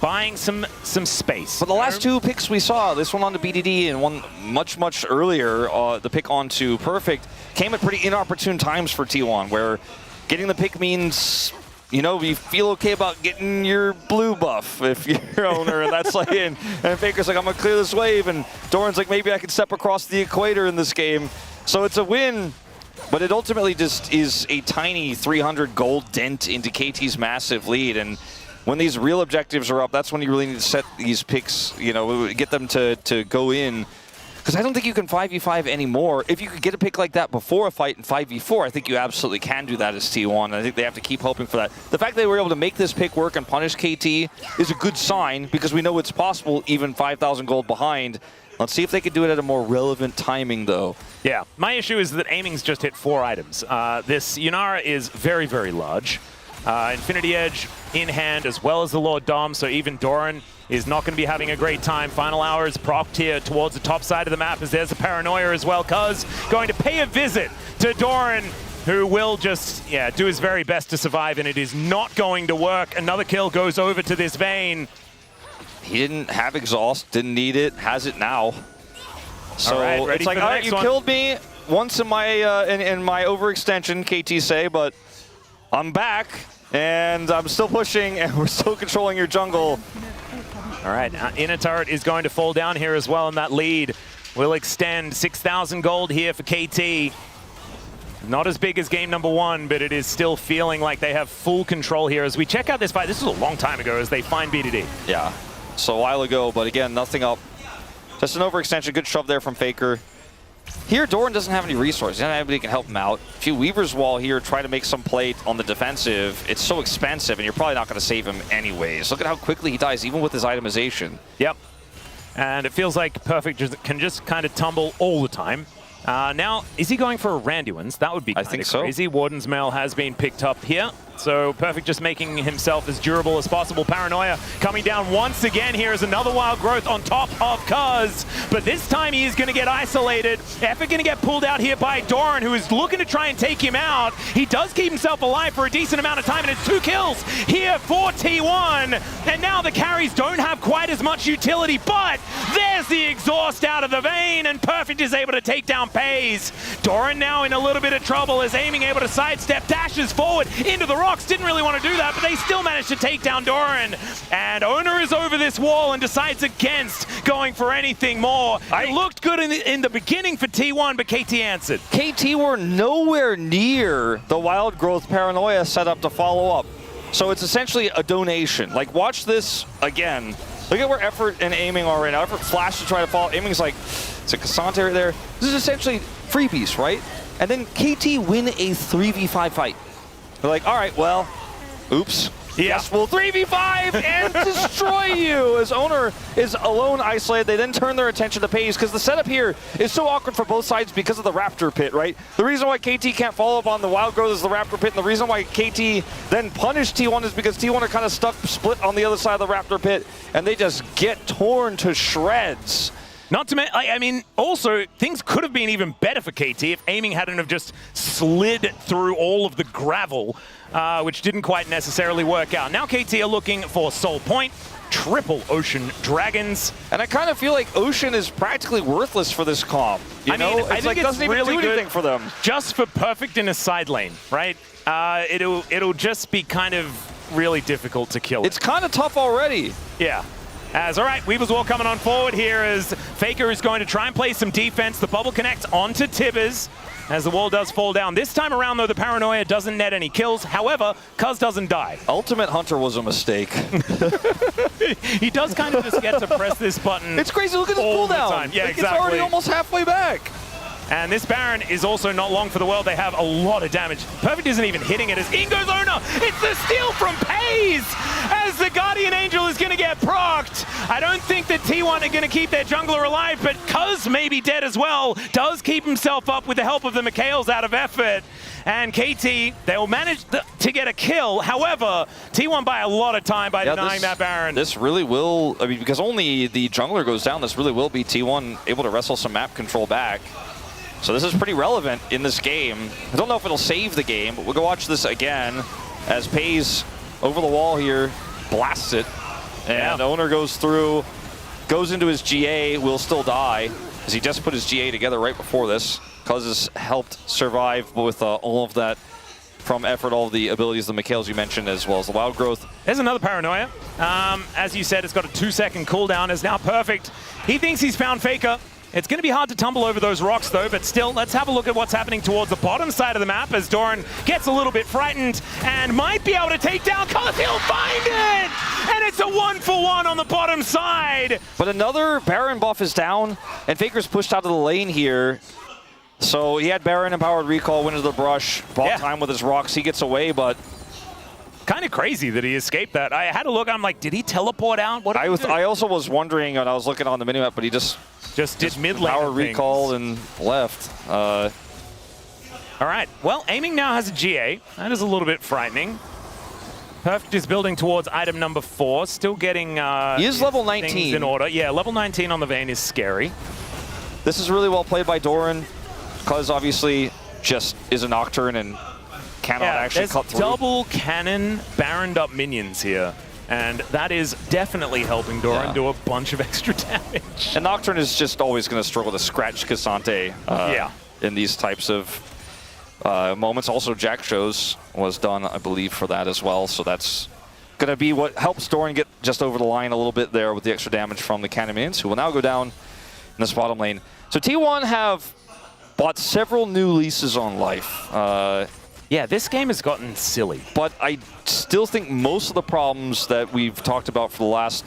Buying some space. But the last two picks we saw, this one onto BDD and one much earlier, the pick onto Perfect, came at pretty inopportune times for T1, where getting the pick means, you know, you feel okay about getting your blue buff if you're owner, and that's like, and Faker's like, I'm gonna clear this wave, and Doran's like, maybe I can step across the equator in this game. So it's a win, but it ultimately just is a tiny 300 gold dent into KT's massive lead, and when these real objectives are up, that's when you really need to set these picks, you know, get them to go in. Because I don't think you can 5v5 anymore. If you could get a pick like that before a fight in 5v4, I think you absolutely can do that as T1. I think they have to keep hoping for that. The fact they were able to make this pick work and punish KT is a good sign, because we know it's possible even 5,000 gold behind. Let's see if they can do it at a more relevant timing, though. Yeah, my issue is that aiming's just hit 4 items. This Yunara is very, very large. Infinity Edge in hand, as well as the Lord Dom, so even Doran is not going to be having a great time. Final hour is propped here towards the top side of the map, as there's a Paranoia as well. Cuz going to pay a visit to Doran, who will just, do his very best to survive, and it is not going to work. Another kill goes over to this Vayne. He didn't have exhaust, didn't need it, has it now. So it's like, all right, you killed me once in my overextension, KT say, but I'm back, and I'm still pushing, and we're still controlling your jungle. All right, inner turret is going to fall down here as well, and that lead will extend. 6,000 gold here for KT. Not as big as game number 1, but it is still feeling like they have full control here. As we check out this fight, this was a long time ago as they find BDD. Yeah, so a while ago, but again, nothing up. Just an overextension, good shove there from Faker. Here, Doran doesn't have any resources. He doesn't have anybody who can help him out. If you Weaver's Wall here, try to make some play on the defensive, it's so expensive, and you're probably not going to save him anyways. Look at how quickly he dies, even with his itemization. Yep. And it feels like Perfect can just kind of tumble all the time. Now, is he going for a Randuin's? That would be kind of crazy. Warden's Mail has been picked up here. So Perfect just making himself as durable as possible. Paranoia coming down once again. Here is another Wild Growth on top of Cuz. But this time he is going to get isolated. Effort going to get pulled out here by Doran, who is looking to try and take him out. He does keep himself alive for a decent amount of time, and it's 2 kills here for T1. And now the carries don't have quite as much utility, but there's the exhaust out of the Vayne, and Perfect is able to take down Pays. Doran now in a little bit of trouble, is aiming, able to sidestep, dashes forward into the rocks. Didn't really want to do that, but they still managed to take down Doran. And Owner is over this wall and decides against going for anything more. It looked good in the beginning for T1, but KT answered. KT were nowhere near the Wild Growth Paranoia setup to follow up. So it's essentially a donation. Like, watch this again. Look at where Effort and Aiming are right now. Effort flash to try to follow. Aiming's like, it's a Cassante right there. This is essentially freebies, right? And then KT win a 3v5 fight. They're like, all right, well, oops. Yes, we'll 3v5 and destroy you. As Owner is alone isolated, they then turn their attention to Pays, because the setup here is so awkward for both sides because of the Raptor Pit, right? The reason why KT can't follow up on the Wild Growth is the Raptor Pit, and the reason why KT then punished T1 is because T1 are kind of stuck, split on the other side of the Raptor Pit, and they just get torn to shreds. Not to mention, I mean, also, things could have been even better for KT if Aiming hadn't have just slid through all of the gravel, which didn't quite necessarily work out. Now KT are looking for Soul Point, triple Ocean Dragons. And I kind of feel like Ocean is practically worthless for this comp. I mean, it's like, doesn't even do anything for them. Just for Perfect in a side lane, right? It'll just be kind of really difficult to kill. It's kind of tough already. Yeah. All right, Weaver's Wall coming on forward here as Faker is going to try and play some defense. The bubble connects onto Tibbers as the wall does fall down. This time around, though, the Paranoia doesn't net any kills. However, Cuz doesn't die. Ultimate Hunter was a mistake. He does kind of just get to press this button. It's crazy. Look at the cooldown. Yeah, like, exactly. It's already almost halfway back. And this Baron is also not long for the world. They have a lot of damage. Perfect isn't even hitting it as in goes Owner. It's the steal from Pays as the Guardian Angel is going to get procced. I don't think that T1 are going to keep their jungler alive, but Cuz may be dead as well. Does keep himself up with the help of the Mikhails out of effort. And KT, they'll manage to get a kill. However, T1 by a lot of time by denying that Baron. This really will, I mean, because only the jungler goes down, this really will be T1 able to wrestle some map control back. So this is pretty relevant in this game. I don't know if it'll save the game, but we'll go watch this again as Pays over the wall here, blasts it. And Owner goes through, goes into his GA, will still die, as he just put his GA together right before this. Cuz has helped survive with all of that from effort, all of the abilities, the Mikhails you mentioned, as well as the Wild Growth. There's another Paranoia. As you said, it's got a 2-second cooldown. Is now Perfect. He thinks he's found Faker. It's going to be hard to tumble over those rocks, though, but still, let's have a look at what's happening towards the bottom side of the map as Doran gets a little bit frightened and might be able to take down Cuz. He'll find it! And it's a 1-for-1 on the bottom side. But another Baron buff is down, and Faker's pushed out of the lane here. So he had Baron empowered recall, went into the brush, bought time with his rocks. He gets away, but kind of crazy that he escaped that. I had a look. I'm like, did he teleport out? What? I also was wondering, and I was looking on the minimap, but he just did mid lane power recall and left. All right. Well, aiming now has a GA. That is a little bit frightening. Perfect is building towards item number 4. Still getting he is level 19 things in order. Yeah, level 19 on the Vayne is scary. This is really well played by Doran. Cuz obviously just is a Nocturne and cannot actually cut through. Double cannon Baroned up minions here. And that is definitely helping Doran do a bunch of extra damage. And Nocturne is just always going to struggle to scratch Cassante in these types of moments. Also, Jack Shows was done, I believe, for that as well. So that's going to be what helps Doran get just over the line a little bit there with the extra damage from the cannon minions, who will now go down in this bottom lane. So T1 have bought several new leases on life. Yeah, this game has gotten silly. But I still think most of the problems that we've talked about for the last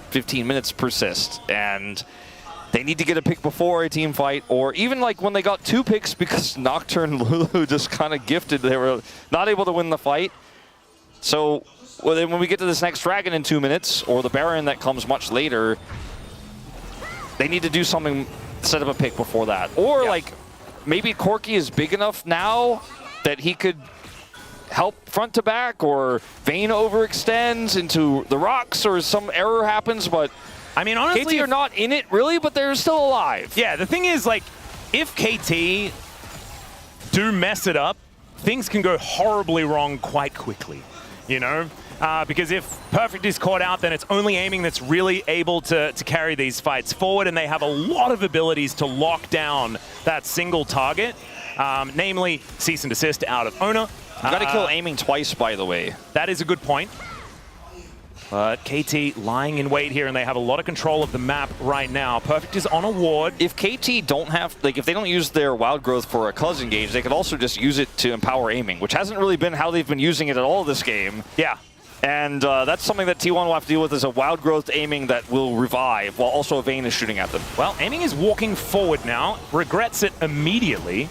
15 minutes persist. And they need to get a pick before a team fight, or even like when they got 2 picks because Nocturne and Lulu just kind of gifted. They were not able to win the fight. So when we get to this next Dragon in 2 minutes, or the Baron that comes much later, they need to do something, set up a pick before that. Or like maybe Corki is big enough now that he could help front to back, or Vayne overextends into the rocks, or some error happens. But I mean, honestly, KT are not in it really, but they're still alive. Yeah, the thing is, like, if KT do mess it up, things can go horribly wrong quite quickly, you know? Because if Perfect is caught out, then it's only aiming that's really able to carry these fights forward, and they have a lot of abilities to lock down that single target. Namely, cease and desist out of Owner. You got to kill aiming twice, by the way. That is a good point. But KT lying in wait here, and they have a lot of control of the map right now. Perfect is on a ward. If KT don't have, like, if they don't use their Wild Growth for a Cuz engage, they could also just use it to empower aiming, which hasn't really been how they've been using it at all this game. Yeah. And that's something that T1 will have to deal with, is a Wild Growth aiming that will revive, while also a Vayne is shooting at them. Well, aiming is walking forward now. Regrets it immediately.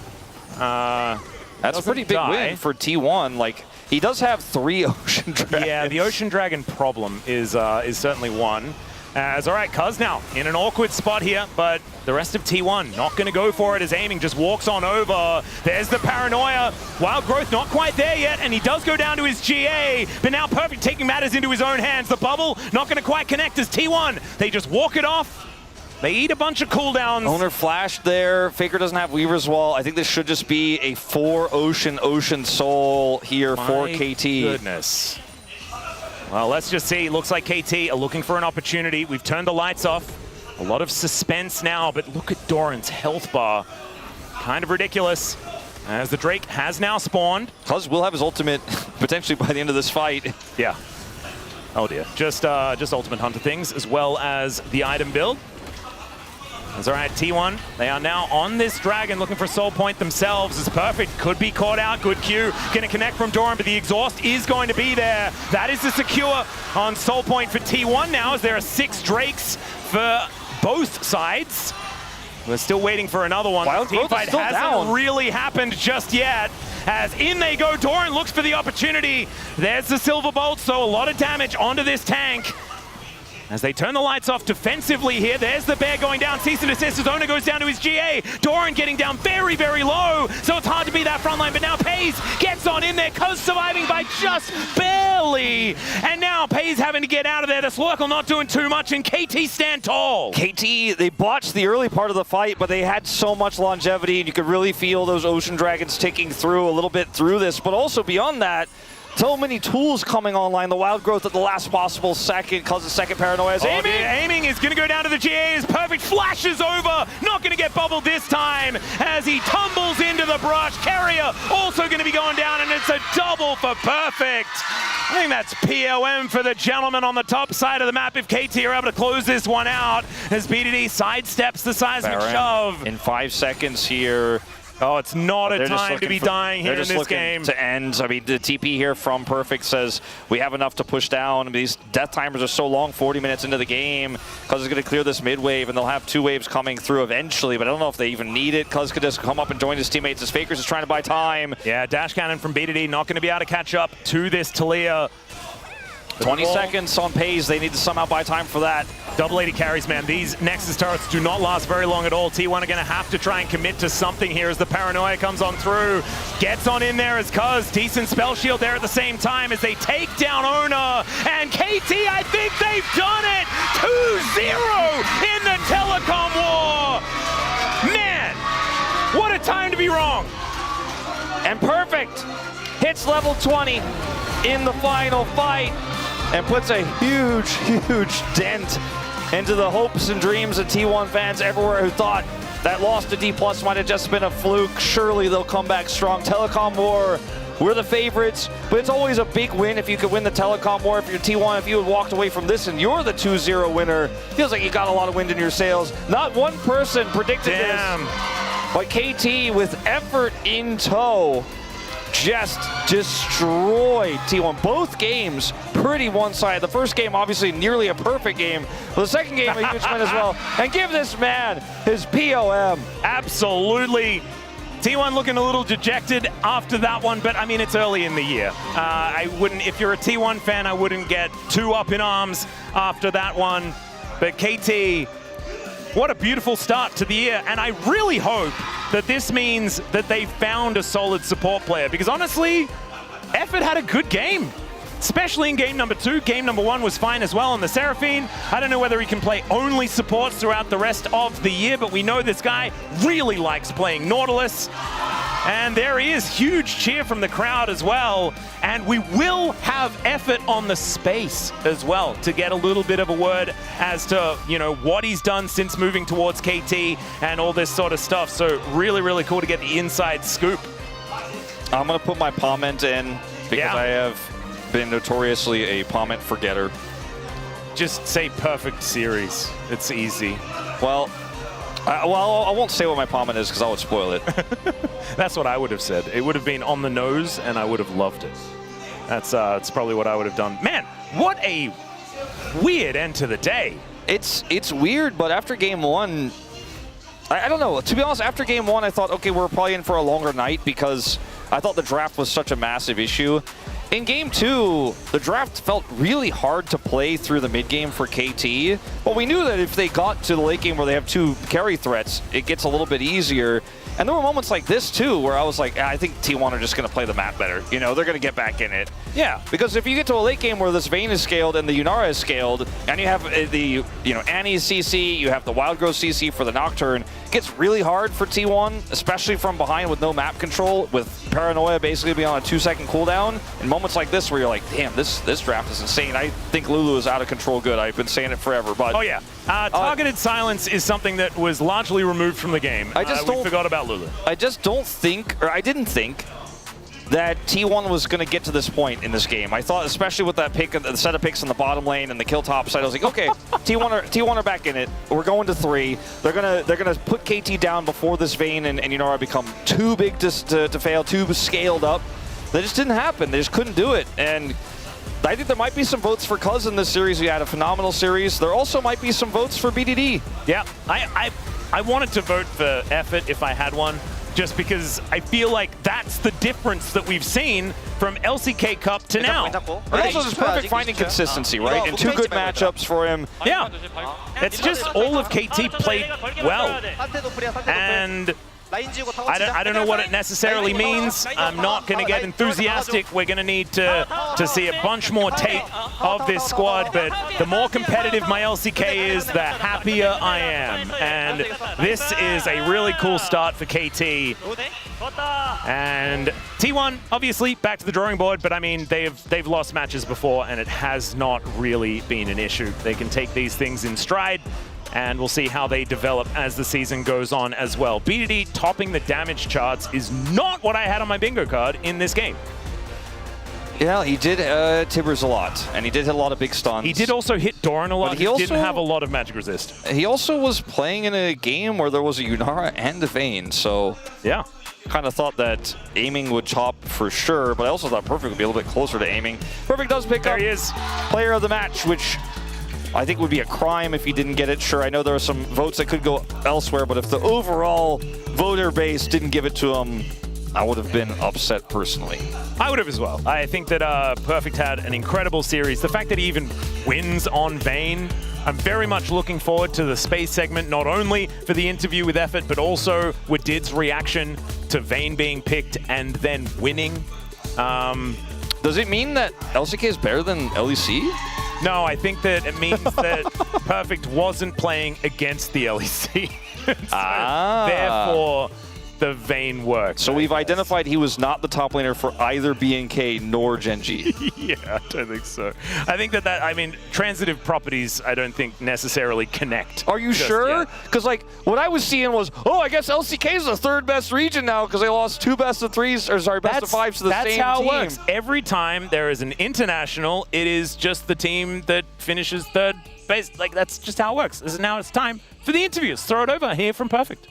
That's a pretty big win for T1. Like, he does have 3 Ocean Dragons. Yeah, the Ocean Dragon problem is certainly one. All right, Cuz now in an awkward spot here, but the rest of T1 not going to go for it as aiming just walks on over. There's the Paranoia. Wild Growth not quite there yet, and he does go down to his GA, but now Perfect taking matters into his own hands. The bubble not going to quite connect as T1. They just walk it off. They eat a bunch of cooldowns. Owner flashed there. Faker doesn't have Weaver's Wall. I think this should just be a 4 Ocean Soul here for KT. Goodness. Well, let's just see. Looks like KT are looking for an opportunity. We've turned the lights off. A lot of suspense now, but look at Doran's health bar. Kind of ridiculous. As the Drake has now spawned. Cuz will have his ultimate potentially by the end of this fight. Yeah. Oh dear. Just Ultimate Hunter things, as well as the item build. That's all right, T1. They are now on this Dragon looking for Soul Point themselves. It's Perfect. Could be caught out. Good Q. Going to connect from Doran, but the exhaust is going to be there. That is the secure on Soul Point for T1 now, as there are 6 Drakes for both sides. We're still waiting for another one. Wild Team Growth is fight still hasn't down. really happened just yet. As in they go, Doran looks for the opportunity. There's the Silver Bolt, so a lot of damage onto this tank. As they turn the lights off defensively here, there's the bear going down. Cease and desist. His owner goes down to his GA. Doran getting down very, very low. So it's hard to be that front line. But now Pays gets on in there. Cuz surviving by just barely. And now Pays having to get out of there. The Slurkle not doing too much. And KT stand tall. KT, they botched the early part of the fight, but they had so much longevity, and you could really feel those Ocean Dragons ticking through a little bit through this. But also beyond that, so many tools coming online. The Wild Growth at the last possible second, cause the second Paranoia is aiming. Aiming is going to go down to the GAs. Perfect flashes over. Not going to get bubbled this time as he tumbles into the brush. Carrier also going to be going down, and it's a double for Perfect. I think that's POM for the gentleman on the top side of the map if KT are able to close this one out as BDD sidesteps the seismic shove. In 5 seconds here. Oh, it's not a They're just time to be looking dying here in this looking game. to end. I mean, the TP here from Perfect says we have enough to push down. I mean, these death timers are so long, 40 minutes into the game. Cuz is going to clear this mid wave, and they'll have 2 waves coming through eventually, but I don't know if they even need it. Cuz could just come up and join his teammates as Fakers is trying to buy time. Yeah, Dash Cannon from BDD not going to be able to catch up to this Talia. 20 seconds on Pays. They need to somehow buy time for that. Double 80 carries, man. These Nexus turrets do not last very long at all. T1 are going to have to try and commit to something here as the Paranoia comes on through. Gets on in there as Cuz. Decent spell shield there at the same time as they take down Owner. And KT, I think they've done it! 2-0 in the telecom war! Man, what a time to be wrong! And Perfect hits level 20 in the final fight and puts a huge, huge dent into the hopes and dreams of T1 fans everywhere who thought that loss to D+ might have just been a fluke. Surely they'll come back strong. Telecom War, we're the favorites, but it's always a big win if you could win the Telecom War. If you're T1, if you had walked away from this and you're the 2-0 winner, feels like you got a lot of wind in your sails. Not one person predicted this, but KT with effort in tow just destroyed T1. Both games pretty one-sided. The first game, obviously, nearly a perfect game. But the second game, a huge win as well. And give this man his POM. Absolutely. T1 looking a little dejected after that one, but I mean, it's early in the year. I wouldn't, if you're a T1 fan, I wouldn't get too up in arms after that one. But KT, what a beautiful start to the year, and I really hope that this means that they found a solid support player, because honestly, Effort had a good game, especially in game number 2. Game number 1 was fine as well on the Seraphine. I don't know whether he can play only supports throughout the rest of the year, but we know this guy really likes playing Nautilus. And there is huge cheer from the crowd as well. And we will have Effort on the space as well to get a little bit of a word as to, you know, what he's done since moving towards KT and all this sort of stuff. So really, really cool to get the inside scoop. I'm going to put my comment in because I have been notoriously a comment forgetter. Just say perfect series. It's easy. Well, I won't say what my comment is because I would spoil it. That's what I would have said. It would have been on the nose, and I would have loved it. That's probably what I would have done. Man, what a weird end to the day. It's weird, but after game 1, I don't know. To be honest, after game 1, I thought, okay, we're probably in for a longer night because I thought the draft was such a massive issue. In game 2, the draft felt really hard to play through the mid game for KT, but we knew that if they got to the late game where they have 2 carry threats, it gets a little bit easier. And there were moments like this too, where I was like, I think T1 are just going to play the map better. You know, they're going to get back in it. Yeah, because if you get to a late game where this Vayne is scaled and the Yunara is scaled, and you have the, you know, Annie's CC, you have the Wild Growth CC for the Nocturne, it gets really hard for T1, especially from behind with no map control, with Paranoia basically being on a 2-second cooldown. In moments like this where you're like, damn, this draft is insane. I think Lulu is out of control good. I've been saying it forever, but... Oh yeah, targeted silence is something that was largely removed from the game. I just we forgot about Lulu. I just don't think, or I didn't think, that T1 was going to get to this point in this game. I thought, especially with that pick, the set of picks in the bottom lane and the kill top side, I was like, okay, T1 are back in it. We're going to 3. They're gonna put KT down before this Vayne and Yunara become too big to fail, too scaled up. That just didn't happen. They just couldn't do it. And I think there might be some votes for Cuz in this series. We had a phenomenal series. There also might be some votes for BDD. Yeah, I wanted to vote for effort if I had one, just because I feel like that's the difference that we've seen from LCK Cup to now. But also just perfect finding consistency, right? And two good matchups for him. Yeah, it's just all of KT played well. And I don't know what it necessarily means. I'm not going to get enthusiastic. We're going to need to see a bunch more tape of this squad, but the more competitive my LCK is, the happier I am. And this is a really cool start for KT. And T1, obviously, back to the drawing board, but I mean, they've lost matches before, and it has not really been an issue. They can take these things in stride, and we'll see how they develop as the season goes on as well. BDD topping the damage charts is not what I had on my bingo card in this game. Yeah, he did Tibbers a lot, and he did hit a lot of big stuns. He did also hit Doran a lot. But He he didn't also- have a lot of magic resist. He also was playing in a game where there was a Yunara and a Vayne, so Yeah. kind of thought that aiming would top for sure, but I also thought Perfect would be a little bit closer to aiming. Perfect does pick There up he is. player of the match, which I think would be a crime if he didn't get it. Sure, I know there are some votes that could go elsewhere, but if the overall voter base didn't give it to him, I would have been upset personally. I would have as well. I think that Perfect had an incredible series. The fact that he even wins on Vayne, I'm very much looking forward to the space segment, not only for the interview with Effort, but also with Did's reaction to Vayne being picked and then winning. Does it mean that LCK is better than LEC? No, I think that it means that Perfect wasn't playing against the LEC. Therefore, the Vayne worked. So we've identified he was not the top laner for either BNK nor Genji. Yeah, I don't think so. I think that I mean, transitive properties, I don't think necessarily connect. Are you sure? Because like what I was seeing was, oh, I guess LCK is the third best region now because they lost 2 best of 3s, or sorry, best of 5s to the same team. That's how it works. Every time there is an international, it is just the team that finishes third base. Like that's just how it works. Now it's time for the interviews. Throw it over here from Perfect.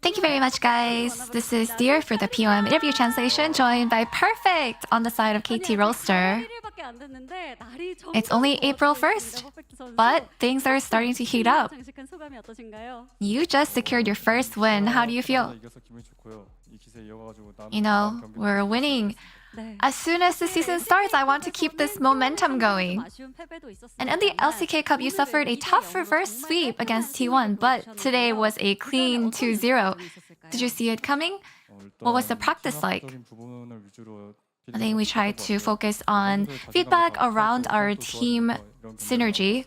Thank you very much, guys. This is Dear for the POM interview translation, joined by Perfect on the side of KT Roaster. It's only April 1st, but things are starting to heat up. You just secured your first win. How do you feel? You know, we're winning. As soon as the season starts, I want to keep this momentum going. And in the LCK Cup, you suffered a tough reverse sweep against T1, but today was a clean 2-0. Did you see it coming? What was the practice like? I think we tried to focus on feedback around our team synergy.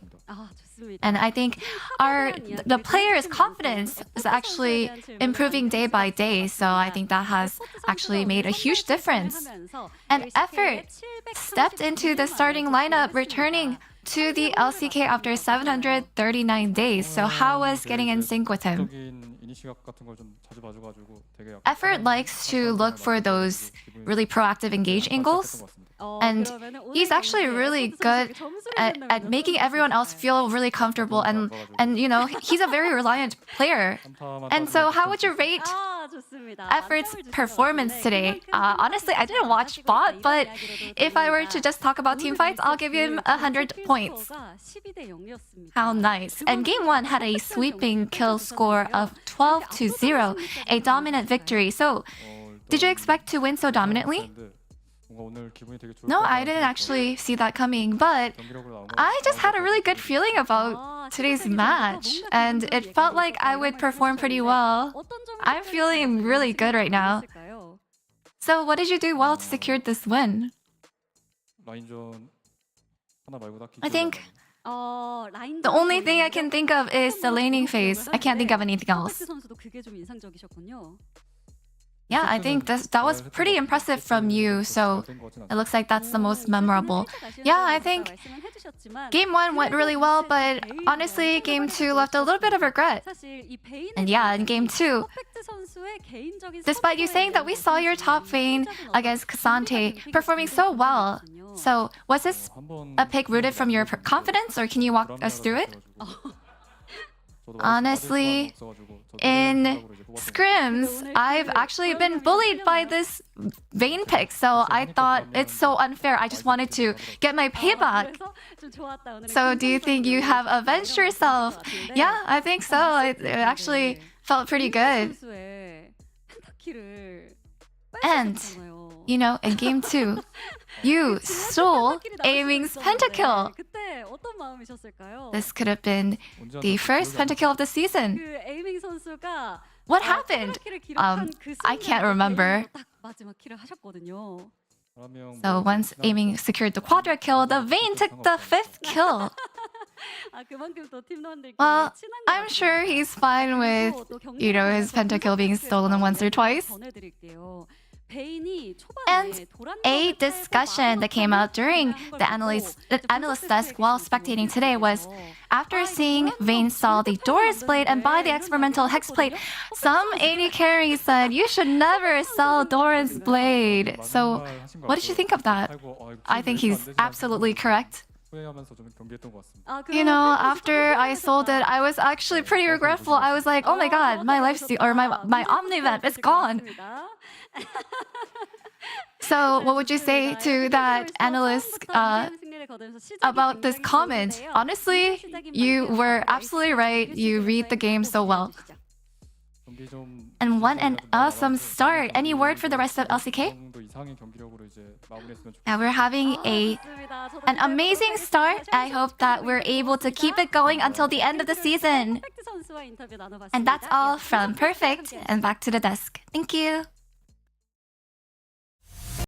And I think the players' confidence is actually improving day by day. So I think that has actually made a huge difference. And Effort stepped into the starting lineup, returning to the LCK after 739 days. So how was getting in sync with him? Effort likes to look for those really proactive engage angles. And he's actually really good at making everyone else feel really comfortable, and you know, he's a very reliant player. And so how would you rate Effort's performance today? Honestly, I didn't watch bot, but if I were to just talk about team fights, I'll give him 100 points. How nice. And game 1 had a sweeping kill score of 12-0, a dominant victory. So did you expect to win so dominantly? No, I didn't actually see that coming, but I just had a really good feeling about today's match, and it felt like I would perform pretty well. I'm feeling really good right now. So what did you do well to secure this win? I think the only thing I can think of is the laning phase. I can't think of anything else. Yeah, I think that was pretty impressive from you, so it looks like that's the most memorable. Yeah, I think game 1 went really well, but honestly, game 2 left a little bit of regret. And yeah, in game 2, despite you saying that we saw your top Vayne against Cassante performing so well, so was this a pick rooted from your confidence, or can you walk us through it? honestly, in scrims, I've actually been bullied by this Vayne pick, so I thought it's so unfair. I just wanted to get my payback. So do you think you have avenged yourself? Yeah, I think so. It actually felt pretty good. And, you know, in game 2, you stole Aiming's pentakill. This could have been the first pentakill of the season. What happened? I can't remember. So once Aiming secured the quadra kill, the Vayne took the 5th kill. Well, I'm sure he's fine with, you know, his pentakill being stolen once or twice. And a discussion that came out during the analyst desk while spectating today was, after seeing Vayne sell the Doris Blade and buy the experimental Hex Plate, some AD carry said, you should never sell Doris Blade. So what did you think of that? I think he's absolutely correct. You know, after I sold it, I was actually pretty regretful. I was like, oh my god, my lifesteal or my Omnivamp is gone. So what would you say to that analyst about this comment? Honestly, you were absolutely right. You read the game so well. And what an awesome start. Any word for the rest of LCK? Yeah, we're having an amazing start. I hope that we're able to keep it going until the end of the season. And that's all from Perfect, and back to the desk. Thank you.